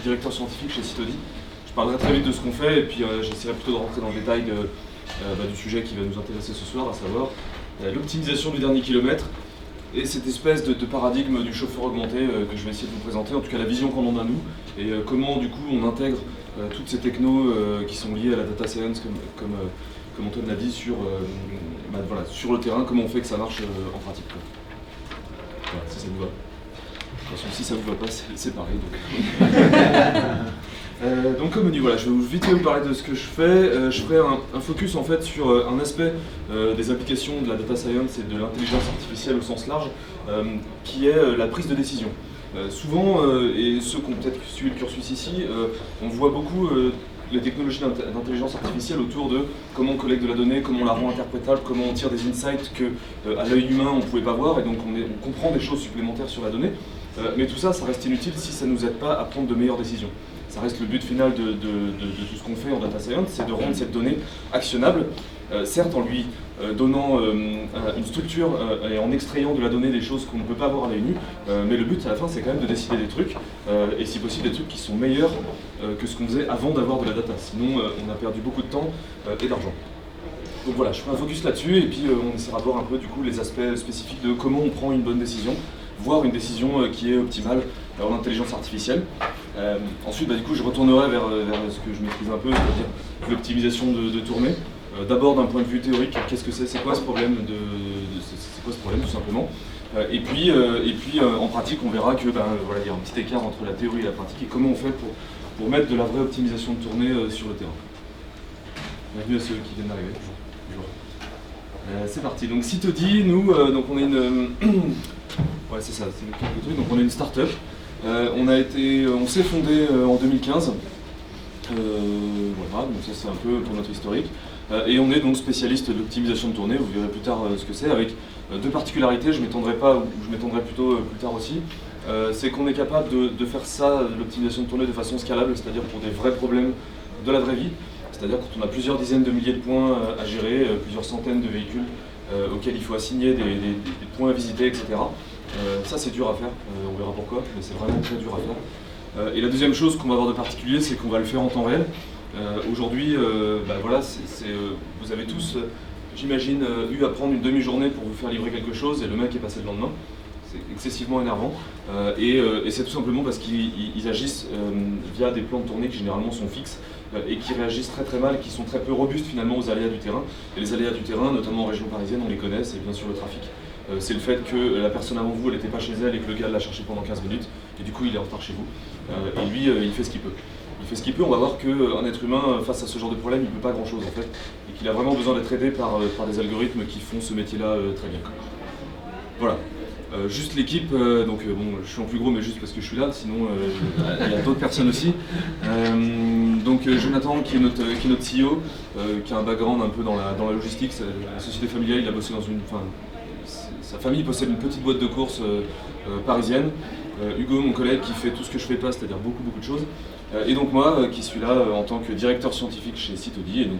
directeur scientifique chez Citody. Je parlerai très vite de ce qu'on fait et puis j'essaierai plutôt de rentrer dans le détail du sujet qui va nous intéresser ce soir, à savoir l'optimisation du dernier kilomètre et cette espèce de paradigme du chauffeur augmenté que je vais essayer de vous présenter, en tout cas la vision qu'on en a nous, et comment du coup on intègre toutes ces technos qui sont liées à la data science, comme Antoine l'a dit, sur le terrain, comment on fait que ça marche en pratique. Voilà, si ça vous va. Attention, si ça vous va pas, c'est pareil. Donc comme menu, voilà, je vais vite vous parler de ce que je fais. Je ferai un focus en fait sur un aspect des applications de la data science et de l'intelligence artificielle au sens large, qui est la prise de décision. Souvent, et ceux qui ont peut-être suivi le cursus ici, on voit beaucoup les technologies d'intelligence artificielle autour de comment on collecte de la donnée, comment on la rend interprétable, comment on tire des insights qu'à l'œil humain on ne pouvait pas voir, et donc on comprend des choses supplémentaires sur la donnée. Mais tout ça, ça reste inutile si ça ne nous aide pas à prendre de meilleures décisions. Ça reste le but final de tout ce qu'on fait en data science, c'est de rendre cette donnée actionnable, certes en lui donnant une structure et en extrayant de la donnée des choses qu'on ne peut pas voir à l'œil nu, mais le but à la fin c'est quand même de décider des trucs, et si possible des trucs qui sont meilleurs que ce qu'on faisait avant d'avoir de la data, sinon on a perdu beaucoup de temps et d'argent. Donc voilà, je ferai un focus là-dessus, et puis on essaiera de voir un peu du coup les aspects spécifiques de comment on prend une bonne décision, voire une décision qui est optimale en intelligence artificielle. Ensuite, du coup, je retournerai vers ce que je maîtrise un peu, c'est-à-dire l'optimisation de tournée. D'abord, d'un point de vue théorique, qu'est-ce que c'est quoi ce problème c'est quoi ce problème, tout simplement. Et puis, en pratique, on verra que voilà, il y a un petit écart entre la théorie et la pratique, et comment on fait pour mettre de la vraie optimisation de tournée sur le terrain. Bienvenue à ceux qui viennent d'arriver. Bonjour. C'est parti. Donc, Citody, nous, donc on est une... ouais, c'est ça, c'est quelques trucs. Donc, on est une start-up. On s'est fondé en 2015. Voilà, donc ça c'est un peu pour notre historique. Et on est donc spécialiste de l'optimisation de tournée, vous verrez plus tard ce que c'est, avec deux particularités, je m'étendrai plutôt plus tard aussi. C'est qu'on est capable de faire ça, l'optimisation de tournée, de façon scalable, c'est-à-dire pour des vrais problèmes de la vraie vie. C'est-à-dire quand on a plusieurs dizaines de milliers de points à gérer, plusieurs centaines de véhicules auxquels il faut assigner des points à visiter, etc. Ça c'est dur à faire, on verra pourquoi, mais c'est vraiment très dur à faire. Et la deuxième chose qu'on va avoir de particulier, c'est qu'on va le faire en temps réel. Aujourd'hui, voilà, vous avez tous, j'imagine, eu à prendre une demi-journée pour vous faire livrer quelque chose et le mec est passé le lendemain. C'est excessivement énervant. Et c'est tout simplement parce qu'ils agissent via des plans de tournée qui généralement sont fixes et qui réagissent très très mal, qui sont très peu robustes finalement aux aléas du terrain. Et les aléas du terrain, notamment en région parisienne, on les connaît, c'est bien sûr le trafic. C'est le fait que la personne avant vous, elle n'était pas chez elle et que le gars l'a cherché pendant 15 minutes, et du coup il est en retard chez vous. Et lui, il fait ce qu'il peut. Il fait ce qu'il peut, on va voir qu'un être humain, face à ce genre de problème, il ne peut pas grand chose en fait, et qu'il a vraiment besoin d'être aidé par des algorithmes qui font ce métier-là très bien. Voilà. Juste l'équipe, bon, je suis en plus gros, mais juste parce que je suis là, sinon il y a d'autres personnes aussi. Donc Jonathan, qui est notre CEO, qui a un background un peu dans la logistique, la société familiale, il a bossé dans sa famille possède une petite boîte de courses parisienne. Hugo, mon collègue, qui fait tout ce que je fais pas, c'est-à-dire beaucoup de choses. Et donc moi, qui suis là en tant que directeur scientifique chez Citody, et donc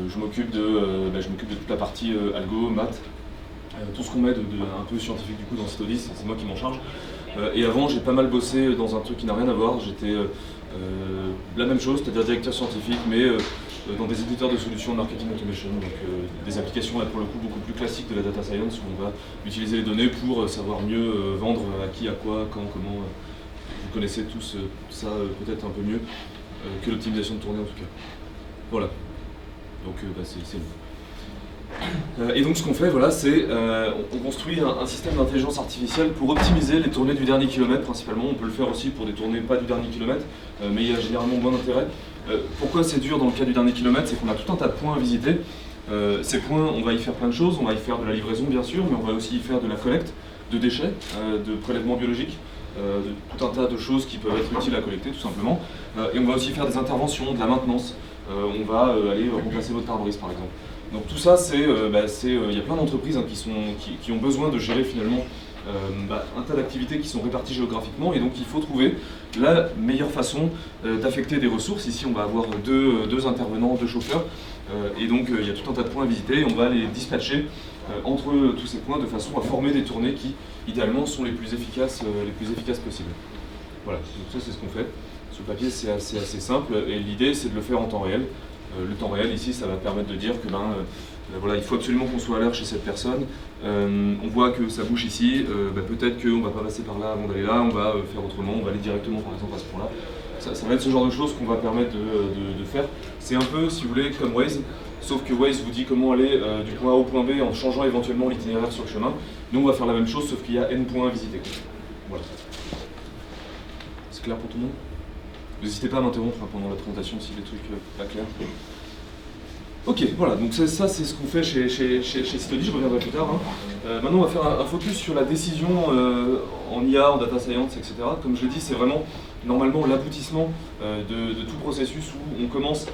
je m'occupe de toute la partie algo, maths, tout ce qu'on met un peu scientifique du coup dans Citody, c'est moi qui m'en charge. Et avant, j'ai pas mal bossé dans un truc qui n'a rien à voir. J'étais la même chose, c'est-à-dire directeur scientifique, mais dans des éditeurs de solutions de marketing automation, donc des applications là pour le coup beaucoup plus classiques de la data science, où on va utiliser les données pour savoir mieux vendre à qui, à quoi, quand, comment. Vous connaissez tous ça peut-être un peu mieux que l'optimisation de tournée en tout cas. Voilà. Donc c'est nous. Et donc ce qu'on fait, voilà, c'est on construit un système d'intelligence artificielle pour optimiser les tournées du dernier kilomètre principalement. On peut le faire aussi pour des tournées pas du dernier kilomètre, mais il y a généralement moins d'intérêt. Pourquoi c'est dur dans le cas du dernier kilomètre? C'est qu'on a tout un tas de points à visiter. Ces points, on va y faire plein de choses. On va y faire de la livraison bien sûr, mais on va aussi y faire de la collecte de déchets, de prélèvements biologiques, de tout un tas de choses qui peuvent être utiles à collecter tout simplement. Et on va aussi faire des interventions, de la maintenance. On va aller remplacer votre pare-brise par exemple. Donc tout ça, il y a plein d'entreprises qui ont besoin de gérer finalement un tas d'activités qui sont réparties géographiquement, et donc il faut trouver la meilleure façon d'affecter des ressources. Ici on va avoir deux intervenants, deux chauffeurs, et donc il y a tout un tas de points à visiter, et on va les dispatcher entre tous ces points de façon à former des tournées qui idéalement sont les plus efficaces possibles. Voilà, donc ça c'est ce qu'on fait. Sur le papier, c'est assez simple, et l'idée, c'est de le faire en temps réel. Le temps réel, ici, ça va permettre de dire que voilà, il faut absolument qu'on soit à l'heure chez cette personne. On voit que ça bouge ici, peut-être qu'on ne va pas passer par là avant d'aller là, on va faire autrement, on va aller directement par exemple à ce point-là. Ça va être ce genre de choses qu'on va permettre de faire. C'est un peu, si vous voulez, comme Waze, sauf que Waze vous dit comment aller du point A au point B en changeant éventuellement l'itinéraire sur le chemin. Nous, on va faire la même chose, sauf qu'il y a N points à visiter. Voilà. C'est clair pour tout le monde? N'hésitez pas à m'interrompre pendant la présentation si les trucs pas clairs. Ok, voilà, donc ça c'est ce qu'on fait chez Cytodi, je reviendrai plus tard. Maintenant on va faire un focus sur la décision en IA, en data science, etc. Comme je l'ai dit, c'est vraiment normalement l'aboutissement de tout processus où on commence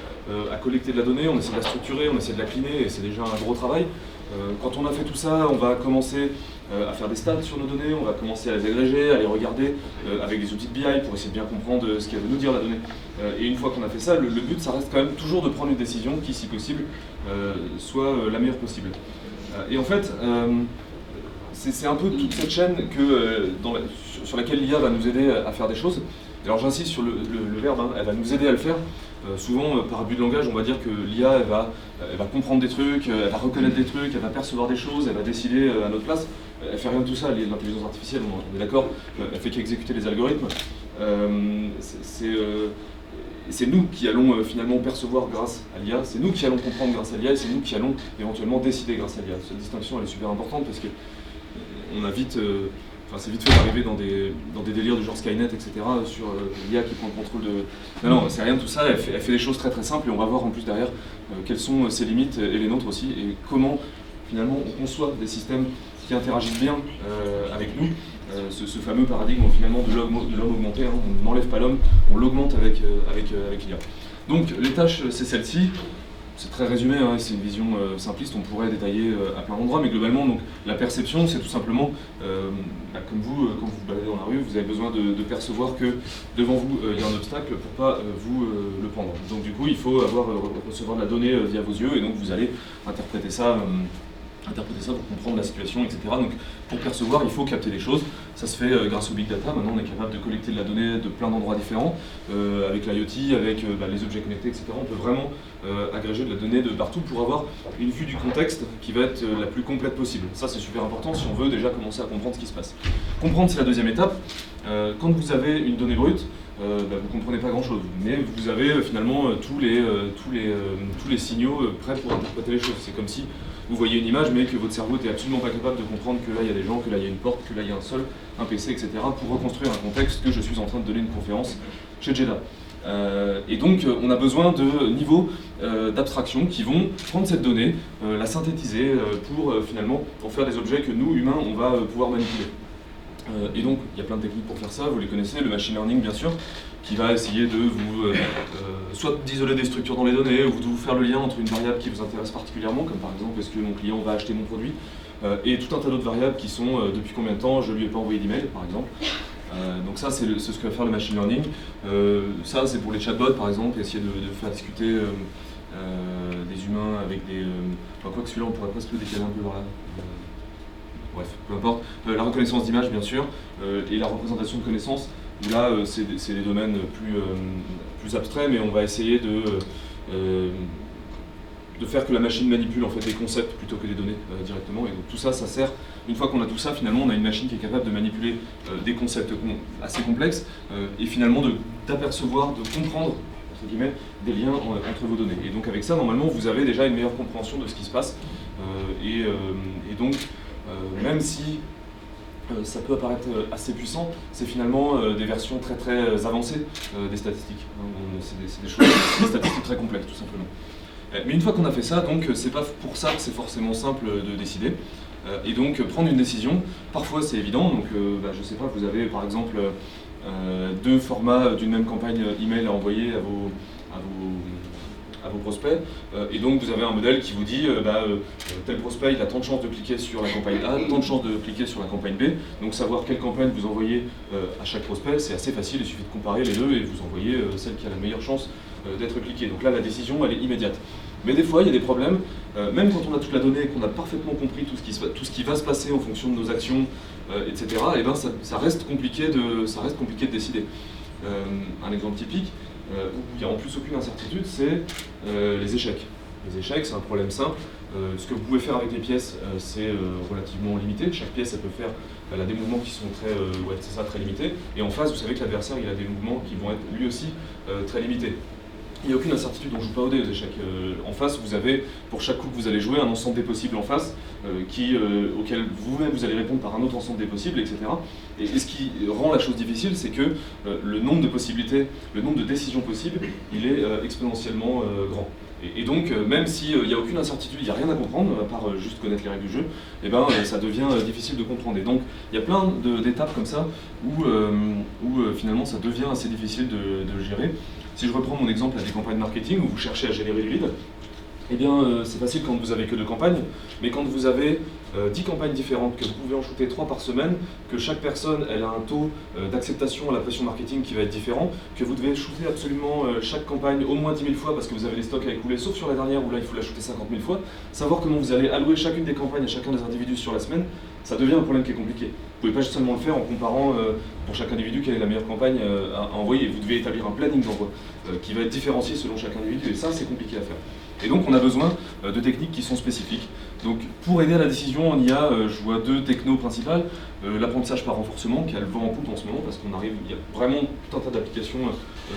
à collecter de la donnée, on essaie de la structurer, on essaie de la cleaner, et c'est déjà un gros travail. Quand on a fait tout ça, on va commencer à faire des stats sur nos données, on va commencer à les agréger, à les regarder avec des outils de BI pour essayer de bien comprendre ce qu'elle veut nous dire la donnée. Et une fois qu'on a fait ça, le but, ça reste quand même toujours de prendre une décision qui, si possible, soit la meilleure possible. Et en fait, c'est un peu toute cette chaîne sur laquelle l'IA va nous aider à faire des choses. Alors j'insiste sur le verbe, hein, elle va nous aider à le faire. Souvent, par abus de langage, on va dire que l'IA, elle va comprendre des trucs, elle va reconnaître des trucs, elle va percevoir des choses, elle va décider à notre place. Elle fait rien de tout ça, l'intelligence artificielle, on est d'accord, elle fait qu'exécuter les algorithmes. C'est nous qui allons finalement percevoir grâce à l'IA, c'est nous qui allons comprendre grâce à l'IA, et c'est nous qui allons éventuellement décider grâce à l'IA. Cette distinction, elle est super importante parce que on a vite... c'est vite fait d'arriver dans des délires du genre Skynet, etc., sur l'IA qui prend le contrôle de... Non, c'est rien de tout ça, elle fait des choses très très simples, et on va voir en plus derrière quelles sont ses limites, et les nôtres aussi, et comment finalement on conçoit des systèmes qui interagissent bien avec nous. Ce fameux paradigme finalement de l'homme augmenté, hein, on n'enlève pas l'homme, on l'augmente avec l'IA. Donc les tâches, c'est celle-ci. C'est très résumé, hein, c'est une vision simpliste, on pourrait détailler à plein d'endroits, mais globalement, donc, la perception, c'est tout simplement, comme vous, quand vous vous baladez dans la rue, vous avez besoin de percevoir que devant vous, il y a un obstacle pour pas vous le prendre. Donc du coup, il faut recevoir de la donnée via vos yeux, et donc vous allez interpréter ça pour comprendre la situation, etc. Donc pour percevoir, il faut capter des choses. Ça se fait grâce au big data. Maintenant, on est capable de collecter de la donnée de plein d'endroits différents, avec l'IoT, avec les objets connectés, etc. On peut vraiment agréger de la donnée de partout pour avoir une vue du contexte qui va être la plus complète possible. Ça, c'est super important si on veut déjà commencer à comprendre ce qui se passe. Comprendre, c'est la deuxième étape. Quand vous avez une donnée brute, vous ne comprenez pas grand-chose, mais vous avez finalement tous les signaux prêts pour interpréter les choses. C'est comme si vous voyez une image, mais que votre cerveau n'était absolument pas capable de comprendre que là il y a des gens, que là il y a une porte, que là il y a un sol, un PC, etc. pour reconstruire un contexte que je suis en train de donner une conférence chez Jeddah. Et donc on a besoin de niveaux d'abstraction qui vont prendre cette donnée, la synthétiser pour finalement en faire des objets que nous, humains, on va pouvoir manipuler. Et donc, il y a plein de techniques pour faire ça, vous les connaissez, le machine learning bien sûr, qui va essayer de vous, soit d'isoler des structures dans les données, ou de vous faire le lien entre une variable qui vous intéresse particulièrement, comme par exemple, est-ce que mon client va acheter mon produit, et tout un tas d'autres variables qui sont, depuis combien de temps je lui ai pas envoyé d'email, par exemple. Donc ça, c'est ce que va faire le machine learning. Ça, c'est pour les chatbots, par exemple, essayer de faire discuter des humains avec des... quoi que celui-là, on pourrait presque le décaler un peu vers là. Bref, peu importe. La reconnaissance d'image, bien sûr, et la représentation de connaissances, où là, c'est des domaines plus abstraits, mais on va essayer de faire que la machine manipule en fait des concepts plutôt que des données directement. Et donc tout ça, ça sert, une fois qu'on a tout ça, finalement, on a une machine qui est capable de manipuler des concepts assez complexes, et finalement d'apercevoir, de comprendre, entre guillemets, des liens entre vos données. Et donc avec ça, normalement, vous avez déjà une meilleure compréhension de ce qui se passe. Et donc, même si ça peut apparaître assez puissant, c'est finalement des versions très très avancées des statistiques. C'est des choses, des statistiques très complexes tout simplement. Mais une fois qu'on a fait ça, donc c'est pas pour ça que c'est forcément simple de décider. Et donc prendre une décision, parfois c'est évident, donc je sais pas, vous avez par exemple deux formats d'une même campagne email à envoyer à vos prospects, et donc vous avez un modèle qui vous dit tel prospect il a tant de chances de cliquer sur la campagne A, tant de chances de cliquer sur la campagne B, donc savoir quelle campagne vous envoyez à chaque prospect, c'est assez facile, il suffit de comparer les deux et vous envoyez celle qui a la meilleure chance d'être cliquée. Donc là la décision elle est immédiate. Mais des fois il y a des problèmes, même quand on a toute la donnée et qu'on a parfaitement compris tout ce qui va se passer en fonction de nos actions, etc., et ben ça reste compliqué de décider. Un exemple typique, où il n'y a en plus aucune incertitude, c'est les échecs. Les échecs, c'est un problème simple. Ce que vous pouvez faire avec les pièces, c'est relativement limité. Chaque pièce, elle peut faire, elle a des mouvements qui sont très limités. Et en face, vous savez que l'adversaire, il a des mouvements qui vont être lui aussi très limités. Il n'y a aucune incertitude, on ne joue pas au dé aux échecs. En face, vous avez, pour chaque coup que vous allez jouer, un ensemble des possibles en face, auquel vous-même vous allez répondre par un autre ensemble des possibles, etc. Et ce qui rend la chose difficile, c'est que le nombre de possibilités, le nombre de décisions possibles, il est exponentiellement grand. Et donc, même s'il n'y a aucune incertitude, il n'y a rien à comprendre, à part juste connaître les règles du jeu, et ben, ça devient difficile de comprendre. Et donc, il y a plein d'étapes comme ça où finalement ça devient assez difficile de gérer. Si je reprends mon exemple à des campagnes marketing où vous cherchez à générer du lead, eh bien c'est facile quand vous avez que 2 campagnes, mais quand vous avez 10 campagnes différentes, que vous pouvez en shooter 3 par semaine, que chaque personne elle a un taux d'acceptation à la pression marketing qui va être différent, que vous devez shooter absolument chaque campagne au moins 10 000 fois parce que vous avez les stocks à écouler, sauf sur la dernière où là il faut la shooter 50 000 fois, savoir comment vous allez allouer chacune des campagnes à chacun des individus sur la semaine, ça devient un problème qui est compliqué. Vous ne pouvez pas seulement le faire en comparant pour chaque individu quelle est la meilleure campagne à envoyer. Vous devez établir un planning d'envoi qui va être différencié selon chaque individu et ça c'est compliqué à faire. Et donc on a besoin de techniques qui sont spécifiques. Donc pour aider à la décision en IA, je vois 2 technos principales. L'apprentissage par renforcement qui a le vent en poupe en ce moment parce qu'il y a vraiment tout un tas d'applications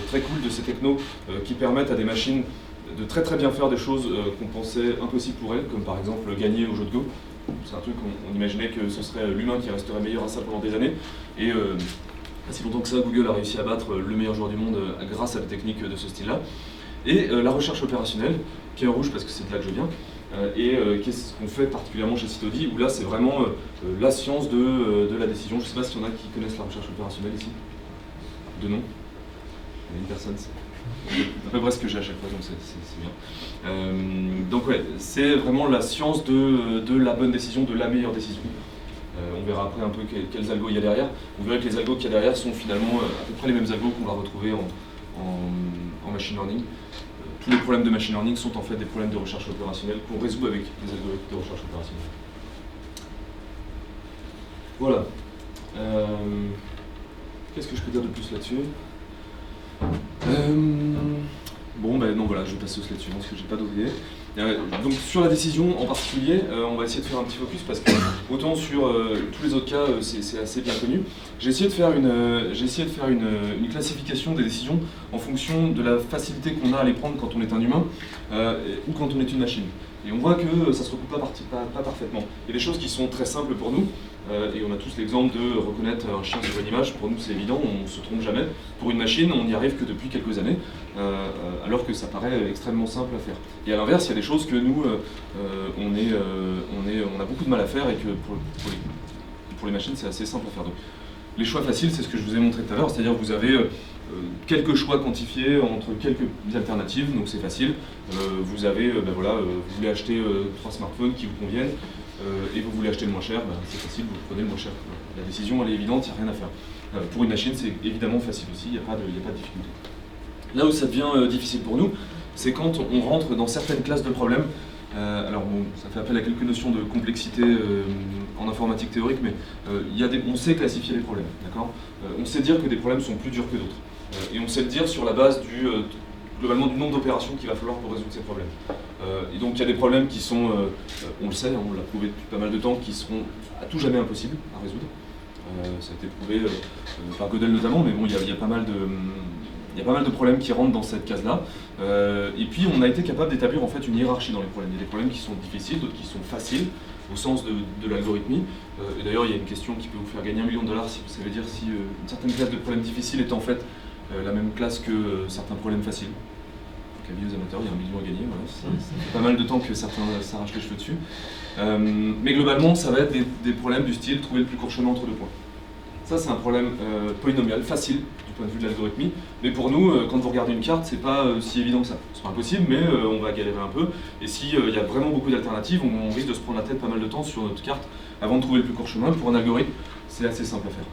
très cool de ces technos qui permettent à des machines de très bien faire des choses qu'on pensait impossibles pour elles, comme par exemple gagner au jeu de Go. C'est un truc qu'on imaginait que ce serait l'humain qui resterait meilleur à ça pendant des années. Et pas si longtemps que ça, Google a réussi à battre le meilleur joueur du monde grâce à des techniques de ce style-là. Et la recherche opérationnelle, qui est en rouge parce que c'est de là que je viens, qu'est-ce qu'on fait particulièrement chez Cytodi, où là c'est vraiment la science de la décision. Je ne sais pas s'il y en a qui connaissent la recherche opérationnelle ici. De nom. Il y a une personne, c'est à peu près ce que j'ai à chaque fois, donc c'est bien. Donc ouais, c'est vraiment la science de la bonne décision, de la meilleure décision. On verra après un peu quels algos il y a derrière. Vous verrez que les algos qu'il y a derrière sont finalement à peu près les mêmes algos qu'on va retrouver en machine learning. Tous les problèmes de machine learning sont en fait des problèmes de recherche opérationnelle qu'on résout avec des algorithmes de recherche opérationnelle. Voilà. Qu'est-ce que je peux dire de plus là-dessus ? Bon, ben non, voilà, je passe là-dessus parce que j'ai pas d'autres idées. Donc sur la décision en particulier, on va essayer de faire un petit focus parce que autant sur tous les autres cas, c'est assez bien connu. J'ai essayé de faire une classification des décisions en fonction de la facilité qu'on a à les prendre quand on est un humain ou quand on est une machine. Et on voit que ça se recoupe pas parfaitement. Il y a des choses qui sont très simples pour nous, et on a tous l'exemple de reconnaître un chien sur une image. Pour nous, c'est évident, on ne se trompe jamais. Pour une machine, on n'y arrive que depuis quelques années, alors que ça paraît extrêmement simple à faire. Et à l'inverse, il y a des choses que nous, on a beaucoup de mal à faire et que pour les machines, c'est assez simple à faire. Donc, les choix faciles, c'est ce que je vous ai montré tout à l'heure, c'est-à-dire que vous avez quelques choix quantifiés entre quelques alternatives, donc c'est facile. Vous avez, vous voulez acheter 3 smartphones qui vous conviennent et vous voulez acheter le moins cher, c'est facile, vous prenez le moins cher. La décision, elle est évidente, il n'y a rien à faire. Pour une machine, c'est évidemment facile aussi, il n'y a pas de difficulté. Là où ça devient difficile pour nous, c'est quand on rentre dans certaines classes de problèmes. Alors bon, ça fait appel à quelques notions de complexité en informatique théorique, mais on sait classifier les problèmes, d'accord ? On sait dire que des problèmes sont plus durs que d'autres. Et on sait le dire sur la base globalement du nombre d'opérations qu'il va falloir pour résoudre ces problèmes. Et donc il y a des problèmes qui sont, on le sait, on l'a prouvé depuis pas mal de temps, qui seront à tout jamais impossibles à résoudre. Ça a été prouvé par Gödel notamment, mais bon, il y a pas mal de problèmes qui rentrent dans cette case-là. Et puis on a été capable d'établir en fait une hiérarchie dans les problèmes. Il y a des problèmes qui sont difficiles, d'autres qui sont faciles, au sens de l'algorithmie. Et d'ailleurs, il y a une question qui peut vous faire gagner $1 million si ça veut dire si une certaine classe de problèmes difficiles est en fait la même classe que certains problèmes faciles. Donc, avis aux amateurs, il y a $1 million à gagner. Voilà. Ça fait pas mal de temps que certains s'arrachent les cheveux dessus. Mais globalement, ça va être des problèmes du style trouver le plus court chemin entre 2 points. Ça, c'est un problème polynomial, facile du point de vue de l'algorithmie. Mais pour nous, quand vous regardez une carte, c'est pas si évident que ça. C'est pas impossible, mais on va galérer un peu. Et s'il y a vraiment beaucoup d'alternatives, on risque de se prendre la tête pas mal de temps sur notre carte avant de trouver le plus court chemin. Pour un algorithme, c'est assez simple à faire.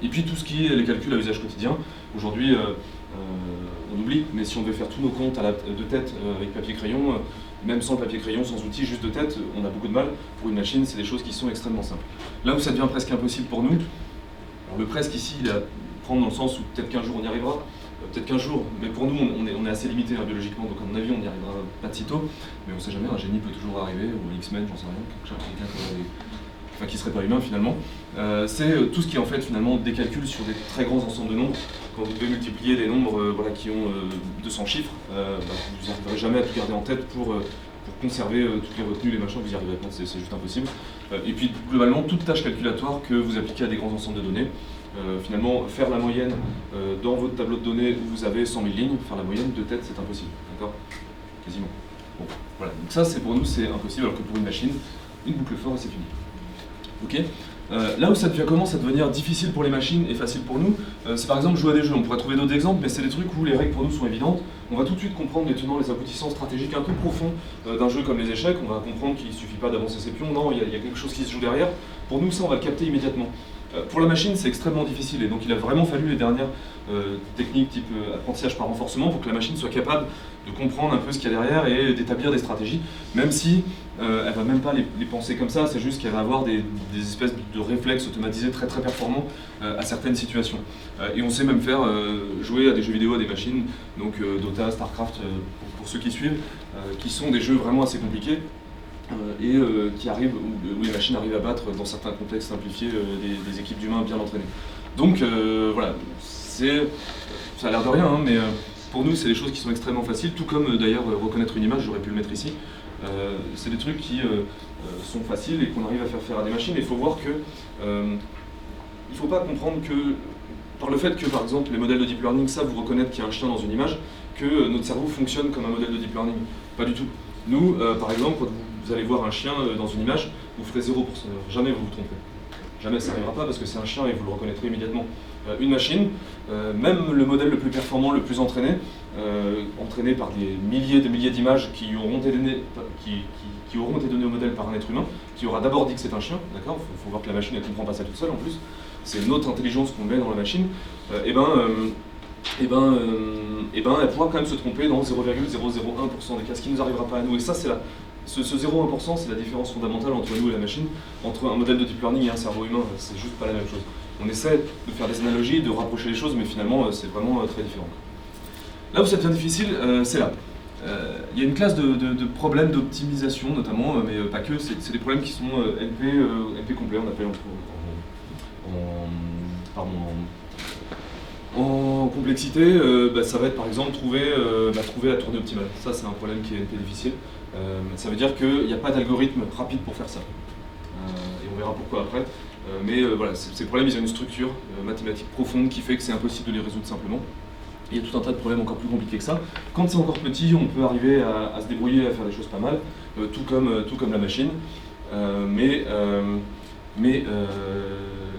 Et puis tout ce qui est les calculs à usage quotidien, aujourd'hui, on oublie, mais si on devait faire tous nos comptes de tête avec papier-crayon, même sans papier-crayon, sans outils, juste de tête, on a beaucoup de mal. Pour une machine, c'est des choses qui sont extrêmement simples. Là où ça devient presque impossible pour nous, alors le presque ici, il a surprendre dans le sens où peut-être qu'un jour on y arrivera, peut-être qu'un jour, mais pour nous on est assez limité biologiquement, donc à mon avis on n'y arrivera pas de sitôt, mais on sait jamais, un génie peut toujours arriver, ou X-Men, j'en sais rien, quelqu'un qui serait pas humain finalement. C'est tout ce qui est en fait finalement des calculs sur des très grands ensembles de nombres. Quand vous devez multiplier des nombres voilà, qui ont 200 chiffres, vous n'arriverez jamais à tout garder en tête pour conserver toutes les retenues, les machins, vous n'y arriverez pas, c'est juste impossible. Et puis globalement, toute tâche calculatoire que vous appliquez à des grands ensembles de données, finalement, faire la moyenne dans votre tableau de données où vous avez 100 000 lignes, faire la moyenne de tête, c'est impossible, d'accord? Quasiment. Bon, voilà. Donc ça, pour nous, c'est impossible, alors que pour une machine, une boucle for et c'est fini. Ok. Là où ça commence à devenir difficile pour les machines et facile pour nous, c'est par exemple jouer à des jeux. On pourrait trouver d'autres exemples, mais c'est des trucs où les règles pour nous sont évidentes. On va tout de suite comprendre les tenants, les aboutissants stratégiques un peu profonds d'un jeu comme les échecs. On va comprendre qu'il ne suffit pas d'avancer ses pions, non, il y a quelque chose qui se joue derrière. Pour nous, ça, on va le capter immédiatement. Pour la machine, c'est extrêmement difficile, et donc il a vraiment fallu les dernières techniques type apprentissage par renforcement pour que la machine soit capable de comprendre un peu ce qu'il y a derrière et d'établir des stratégies, même si elle va même pas les penser comme ça, c'est juste qu'elle va avoir des espèces de réflexes automatisés très très performants à certaines situations. Et on sait même faire jouer à des jeux vidéo à des machines, donc Dota, Starcraft, pour ceux qui suivent, qui sont des jeux vraiment assez compliqués. Qui arrivent, où les machines arrivent à battre dans certains contextes simplifiés des équipes d'humains bien entraînées. Donc voilà, ça a l'air de rien, hein, mais pour nous c'est des choses qui sont extrêmement faciles, tout comme d'ailleurs reconnaître une image, j'aurais pu le mettre ici. C'est des trucs qui sont faciles et qu'on arrive à faire à des machines, et il faut voir que il ne faut pas comprendre que par le fait que par exemple les modèles de deep learning savent vous reconnaître qu'il y a un chien dans une image, que notre cerveau fonctionne comme un modèle de deep learning. Pas du tout. Nous, par exemple, quand vous allez voir un chien dans une image, vous ferez 0%. Jamais vous vous trompez. Jamais ça n'arrivera pas parce que c'est un chien et vous le reconnaîtrez immédiatement. Une machine, même le modèle le plus performant, le plus entraîné, entraîné par des milliers d'images qui auront été données au modèle par un être humain, qui aura d'abord dit que c'est un chien, d'accord? Faut voir que la machine ne comprend pas ça toute seule en plus. C'est notre intelligence qu'on met dans la machine. Elle pourra quand même se tromper dans 0,001% des cas, ce qui ne nous arrivera pas à nous. Et ça, c'est ce 0,1%, c'est la différence fondamentale entre nous et la machine, entre un modèle de deep learning et un cerveau humain. C'est juste pas la même chose. On essaie de faire des analogies, de rapprocher les choses, mais finalement, c'est vraiment très différent. Là où ça devient difficile, c'est là. Il y a une classe de problèmes d'optimisation, notamment, mais pas que, c'est des problèmes qui sont NP complets, on appelle en complexité, ça va être par exemple trouver la tournée optimale. Ça, c'est un problème qui est NP difficile. Ça veut dire qu'il n'y a pas d'algorithme rapide pour faire ça. Et on verra pourquoi après. Voilà, ces problèmes, ils ont une structure mathématique profonde qui fait que c'est impossible de les résoudre simplement. Il y a tout un tas de problèmes encore plus compliqués que ça. Quand c'est encore petit, on peut arriver à se débrouiller, à faire des choses pas mal, tout comme la machine.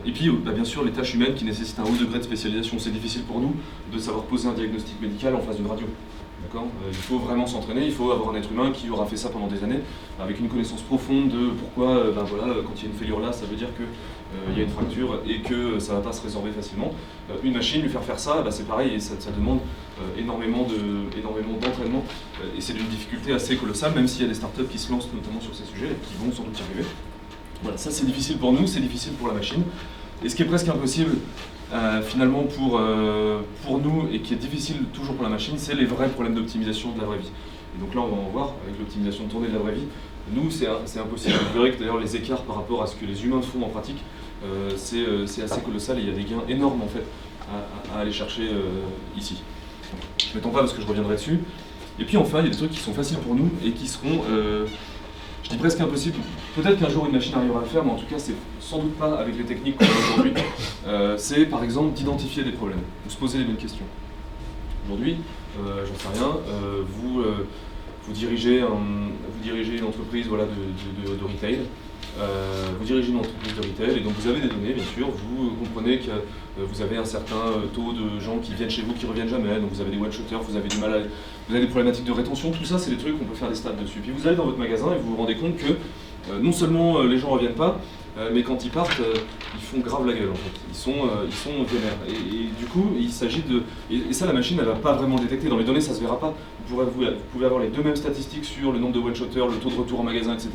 Et puis, bien sûr, les tâches humaines qui nécessitent un haut degré de spécialisation. C'est difficile pour nous de savoir poser un diagnostic médical en face d'une radio. Il faut vraiment s'entraîner, il faut avoir un être humain qui aura fait ça pendant des années, avec une connaissance profonde de pourquoi, quand il y a une fêlure là, ça veut dire qu'il y a une fracture et que ça ne va pas se résorber facilement. Une machine, lui faire ça, c'est pareil, et ça demande énormément d'entraînement, et c'est d'une difficulté assez colossale, même s'il y a des startups qui se lancent notamment sur ces sujets, et qui vont sans doute y arriver. Voilà, ça c'est difficile pour nous, c'est difficile pour la machine, et ce qui est presque impossible, finalement pour nous, et qui est difficile toujours pour la machine, c'est les vrais problèmes d'optimisation de la vraie vie. Et donc là on va en voir avec l'optimisation de tournée de la vraie vie. Nous c'est impossible. Vous verrez que d'ailleurs les écarts par rapport à ce que les humains font en pratique, c'est assez colossal, et il y a des gains énormes en fait à aller chercher ici. Je ne m'étends pas parce que je reviendrai dessus. Et puis enfin il y a des trucs qui sont faciles pour nous et qui seront je dis presque impossible. Peut-être qu'un jour une machine arrivera à le faire, mais en tout cas c'est sans doute pas avec les techniques qu'on a aujourd'hui. C'est par exemple d'identifier des problèmes, de se poser les bonnes questions. Aujourd'hui, j'en sais rien, vous dirigez une entreprise de retail. Vous dirigez une entreprise de retail et donc vous avez des données, bien sûr. Vous comprenez que vous avez un certain taux de gens qui viennent chez vous qui ne reviennent jamais, donc vous avez des one-shotters, vous avez vous avez des problématiques de rétention, tout ça c'est des trucs qu'on peut faire des stats dessus. Puis vous allez dans votre magasin et vous vous rendez compte que non seulement les gens ne reviennent pas, mais quand ils partent, ils font grave la gueule en fait. Ils sont vénères. Et du coup, il s'agit de... Et ça, la machine, elle ne va pas vraiment détecter. Dans les données, ça ne se verra pas. Vous pouvez avoir les deux mêmes statistiques sur le nombre de one-shotters, le taux de retour en magasin, etc.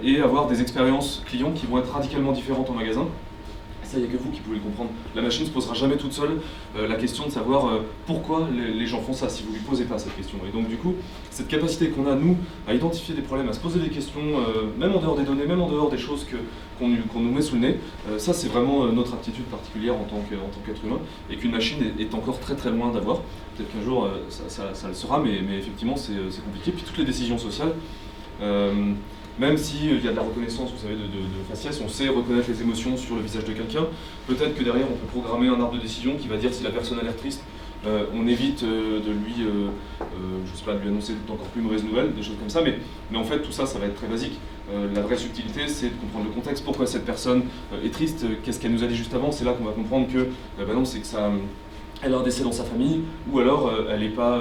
Et avoir des expériences clients qui vont être radicalement différentes en magasin. Ça, il n'y a que vous qui pouvez le comprendre. La machine ne se posera jamais toute seule la question de savoir pourquoi les gens font ça, si vous ne lui posez pas cette question. Et donc du coup, cette capacité qu'on a, nous, à identifier des problèmes, à se poser des questions, même en dehors des données, même en dehors des choses qu'on nous met sous le nez, ça c'est vraiment notre aptitude particulière en tant qu'être humain, et qu'une machine est encore très très loin d'avoir. Peut-être qu'un jour ça le sera, mais effectivement c'est compliqué. Puis toutes les décisions sociales, même s'il y a de la reconnaissance, vous savez, de faciès, on sait reconnaître les émotions sur le visage de quelqu'un, peut-être que derrière on peut programmer un arbre de décision qui va dire si la personne a l'air triste, on évite de lui, je sais pas, de lui annoncer d'encore plus mauvaises nouvelles, des choses comme ça, mais en fait tout ça, ça va être très basique. La vraie subtilité, c'est de comprendre le contexte, pourquoi cette personne est triste, qu'est-ce qu'elle nous a dit juste avant, c'est là qu'on va comprendre que, non, c'est que ça... Elle a un décès dans sa famille, ou alors elle n'est pas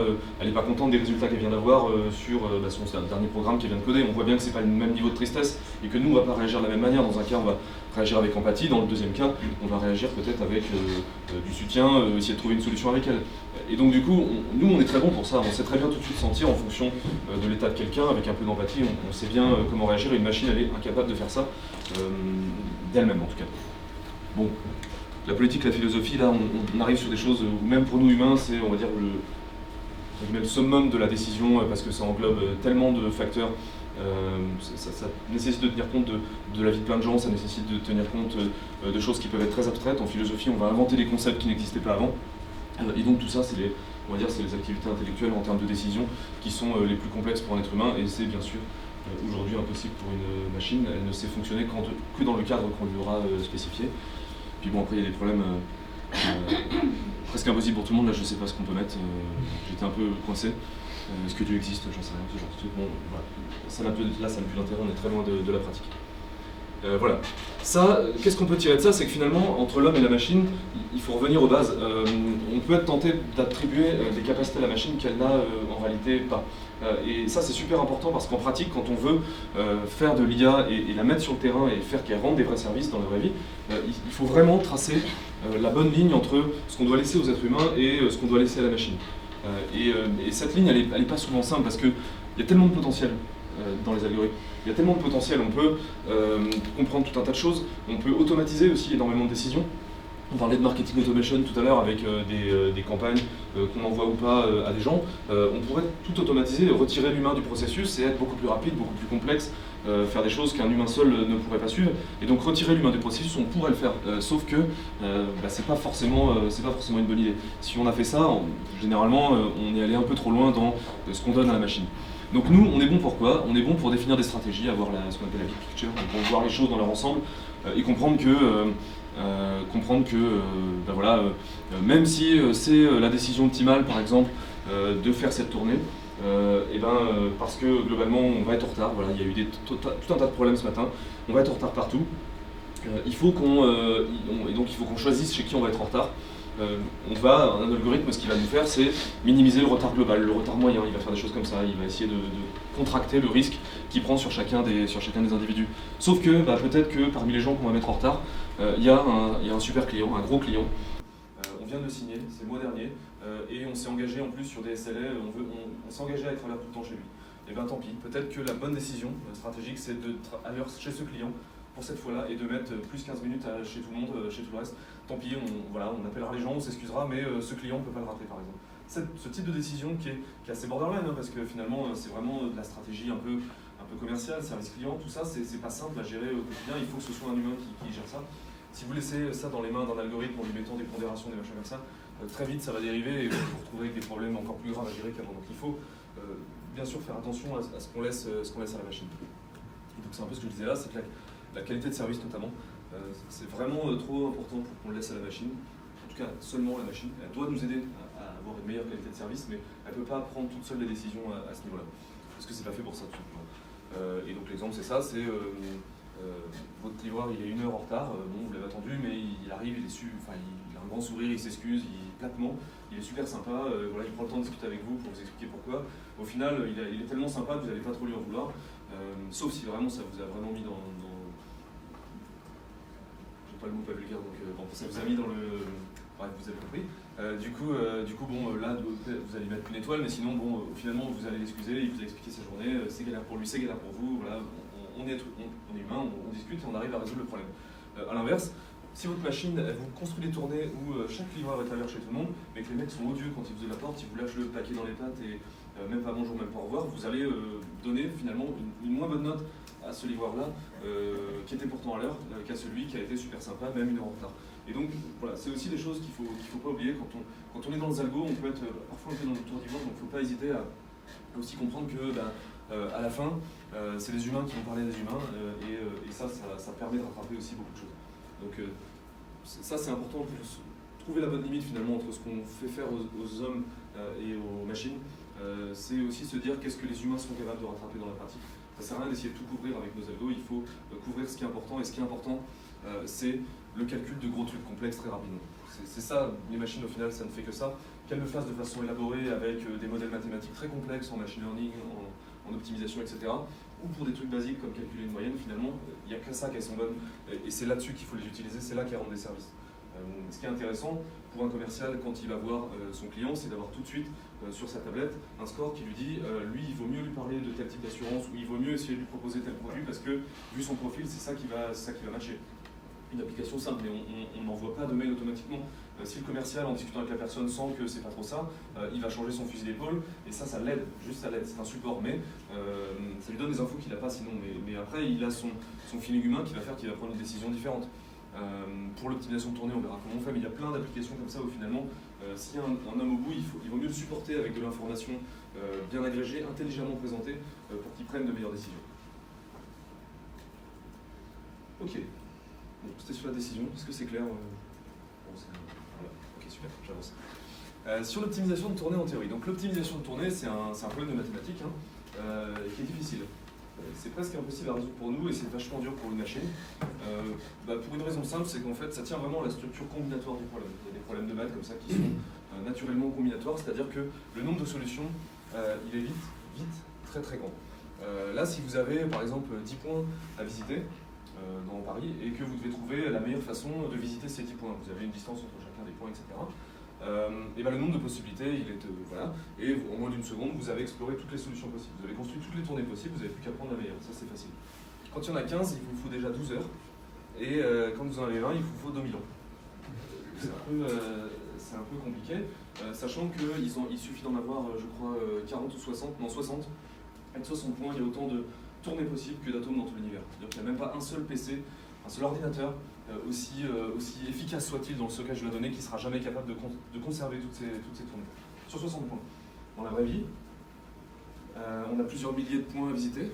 contente des résultats qu'elle vient d'avoir sur son dernier programme qu'elle vient de coder. On voit bien que ce n'est pas le même niveau de tristesse et que nous, on ne va pas réagir de la même manière. Dans un cas, on va réagir avec empathie. Dans le deuxième cas, on va réagir peut-être avec du soutien, essayer de trouver une solution avec elle. Et donc du coup, nous, on est très bon pour ça. On sait très bien tout de suite sentir en fonction de l'état de quelqu'un, avec un peu d'empathie. On sait bien comment réagir. Et une machine, elle est incapable de faire ça d'elle-même, en tout cas. Bon. La politique, la philosophie, là, on arrive sur des choses où même pour nous humains, c'est, on va dire, le summum de la décision, parce que ça englobe tellement de facteurs. Ça nécessite de tenir compte de la vie de plein de gens, ça nécessite de tenir compte de choses qui peuvent être très abstraites. En philosophie, on va inventer des concepts qui n'existaient pas avant. Et donc tout ça, c'est les activités intellectuelles en termes de décision qui sont les plus complexes pour un être humain, et c'est bien sûr aujourd'hui impossible pour une machine. Elle ne sait fonctionner que dans le cadre qu'on lui aura spécifié. Puis bon, après il y a des problèmes presque impossibles pour tout le monde. Là, je sais pas ce qu'on peut mettre. J'étais un peu coincé. Est-ce que Dieu existe? J'en sais rien, ce genre de truc. Bon, voilà. Ça n'a plus d'intérêt, on est très loin de la pratique. Voilà. Ça, qu'est-ce qu'on peut tirer de ça? C'est que finalement, entre l'homme et la machine, il faut revenir aux bases. On peut être tenté d'attribuer des capacités à la machine qu'elle n'a en réalité pas. Et ça, c'est super important parce qu'en pratique, quand on veut faire de l'IA et la mettre sur le terrain et faire qu'elle rende des vrais services dans la vraie vie, il faut vraiment tracer la bonne ligne entre ce qu'on doit laisser aux êtres humains et ce qu'on doit laisser à la machine. Et cette ligne, elle est pas souvent simple parce qu'il y a tellement de potentiel dans les algorithmes. Il y a tellement de potentiel, on peut comprendre tout un tas de choses, on peut automatiser aussi énormément de décisions. On parlait de marketing automation tout à l'heure avec des campagnes qu'on envoie ou pas à des gens. On pourrait tout automatiser, retirer l'humain du processus et être beaucoup plus rapide, beaucoup plus complexe, faire des choses qu'un humain seul ne pourrait pas suivre. Et donc retirer l'humain du processus, on pourrait le faire. Sauf que c'est pas forcément une bonne idée. Si on a fait ça, généralement, on est allé un peu trop loin dans ce qu'on donne à la machine. Donc nous, on est bon pour quoi? On est bon pour définir des stratégies, avoir ce qu'on appelle la big picture, pour voir les choses dans leur ensemble et comprendre que même si c'est la décision optimale, par exemple, de faire cette tournée, parce que globalement on va être en retard, voilà, il y a eu tout un tas de problèmes ce matin, on va être en retard partout, il faut qu'on choisisse chez qui on va être en retard. Un algorithme, ce qu'il va nous faire, c'est minimiser le retard global, le retard moyen. Il va faire des choses comme ça, il va essayer de contracter le risque qu'il prend sur chacun des individus. Sauf que peut-être que parmi les gens qu'on va mettre en retard, il y a un super client, un gros client. On vient de le signer, c'est le mois dernier, et on s'est engagé en plus sur des SLA, on s'est engagé à être à l'heure tout le temps chez lui. Et bien tant pis, peut-être que la bonne décision stratégique, c'est d'être à l'heure chez ce client pour cette fois-là et de mettre plus 15 minutes chez tout le monde, chez tout le reste. Tant pis, on appellera les gens, on s'excusera, mais ce client ne peut pas le rappeler par exemple. Ce type de décision qui est assez borderline, parce que finalement c'est vraiment de la stratégie un peu commerciale, service client, tout ça, c'est pas simple à gérer au quotidien, il faut que ce soit un humain qui gère ça. Si vous laissez ça dans les mains d'un algorithme en lui mettant des pondérations, des machins comme ça, très vite ça va dériver et vous vous retrouvez avec des problèmes encore plus graves à gérer qu'avant. Donc il faut bien sûr faire attention à ce qu'on laisse à la machine. Et donc c'est un peu ce que je disais là, c'est que la qualité de service notamment, c'est vraiment trop important pour qu'on le laisse à la machine. En tout cas, seulement la machine. Elle doit nous aider à avoir une meilleure qualité de service, mais elle ne peut pas prendre toute seule les décisions à ce niveau-là. Parce que c'est pas fait pour ça tout simplement. Et donc l'exemple c'est ça, c'est votre livreur il est 1 heure en retard, vous l'avez attendu, mais il arrive, il a un grand sourire, il s'excuse, platement, il est super sympa, il prend le temps de discuter avec vous pour vous expliquer pourquoi. Au final, il est tellement sympa que vous n'allez pas trop lui en vouloir, sauf si vraiment ça vous a vraiment mis dans pas le mot pas vulgaire, donc ça vous a mis dans le... Bref, vous avez compris. Du coup, là, vous allez mettre une étoile, mais sinon, finalement, vous allez l'excuser, il vous a expliqué sa journée, c'est galère pour lui, c'est galère pour vous, voilà, on est humain, on discute et on arrive à résoudre le problème. A l'inverse, si votre machine, elle vous construit des tournées où chaque livreur est à l'heure chez tout le monde, mais que les mecs sont odieux quand ils vous ouvrent la porte, ils vous lâchent le paquet dans les pattes et même pas bonjour, même pas au revoir, vous allez donner finalement une moins bonne note à ce livreur-là, qui était pourtant à l'heure, qu'à celui qui a été super sympa, même 1 heure en retard. Et donc voilà, c'est aussi des choses qu'il faut pas oublier. Quand on est dans les algos, on peut être parfois un peu dans le tour d'ivoire, donc il ne faut pas hésiter à aussi comprendre que à la fin, c'est les humains qui vont parler des humains, et ça permet de rattraper aussi beaucoup de choses. Donc ça c'est important pour trouver la bonne limite finalement entre ce qu'on fait faire aux hommes et aux machines. C'est aussi se dire qu'est-ce que les humains sont capables de rattraper dans la pratique. Ça sert à rien d'essayer de tout couvrir avec nos algos, il faut couvrir ce qui est important, et ce qui est important, c'est le calcul de gros trucs complexes très rapidement. C'est ça, les machines au final, ça ne fait que ça. Qu'elles le fassent de façon élaborée avec des modèles mathématiques très complexes en machine learning, en optimisation, etc. Ou pour des trucs basiques comme calculer une moyenne, finalement, il n'y a que ça qu'elles sont bonnes. Et c'est là-dessus qu'il faut les utiliser, c'est là qu'elles rendent des services. Ce qui est intéressant pour un commercial quand il va voir son client, c'est d'avoir tout de suite sur sa tablette un score qui lui dit lui il vaut mieux lui parler de tel type d'assurance, ou il vaut mieux essayer de lui proposer tel produit parce que vu son profil c'est ça qui va matcher. Une application simple, mais on n'envoie pas de mail automatiquement. Si le commercial, en discutant avec la personne, sent que c'est pas trop ça, il va changer son fusil d'épaule, et ça l'aide, juste ça l'aide, c'est un support, mais ça lui donne des infos qu'il n'a pas sinon. Mais après, il a son feeling humain qui va faire qu'il va prendre une décision différente. Pour l'optimisation de tournée, on verra comment on fait, mais il y a plein d'applications comme ça où finalement, s'il y a un homme au bout, il vaut mieux le supporter avec de l'information bien agrégée, intelligemment présentée, pour qu'il prenne de meilleures décisions. Ok. Bon, c'était sur la décision, est-ce que c'est clair bon, voilà. Ok, super, j'avance. Sur l'optimisation de tournée en théorie. Donc l'optimisation de tournée, c'est un problème de mathématiques qui est difficile. C'est presque impossible à résoudre pour nous et c'est vachement dur pour une machine. Pour une raison simple, c'est qu'en fait, ça tient vraiment à la structure combinatoire du problème. Il y a des problèmes de maths comme ça qui sont naturellement combinatoires, c'est-à-dire que le nombre de solutions, il est vite, très très grand. Là, si vous avez par exemple 10 points à visiter, dans Paris, et que vous devez trouver la meilleure façon de visiter ces 10 points. Vous avez une distance entre chacun des points, etc. Et le nombre de possibilités, il est voilà. Et en moins d'1 seconde, vous avez exploré toutes les solutions possibles. Vous avez construit toutes les tournées possibles, vous n'avez plus qu'à prendre la meilleure. Ça, c'est facile. Quand il y en a 15, il vous faut déjà 12 heures. Et quand vous en avez 20, il vous faut 2000 ans. C'est un peu compliqué, sachant qu'il suffit d'en avoir, je crois, 40 ou 60, non 60. Avec 60 points, il y a autant de tournées possibles que d'atomes dans tout l'univers. C'est-à-dire qu'il n'y a même pas un seul PC, un seul ordinateur, aussi efficace soit-il dans le stockage de la donnée, qui ne sera jamais capable de conserver toutes ces tournées. Sur 60 points. Dans la vraie vie, on a plusieurs milliers de points à visiter,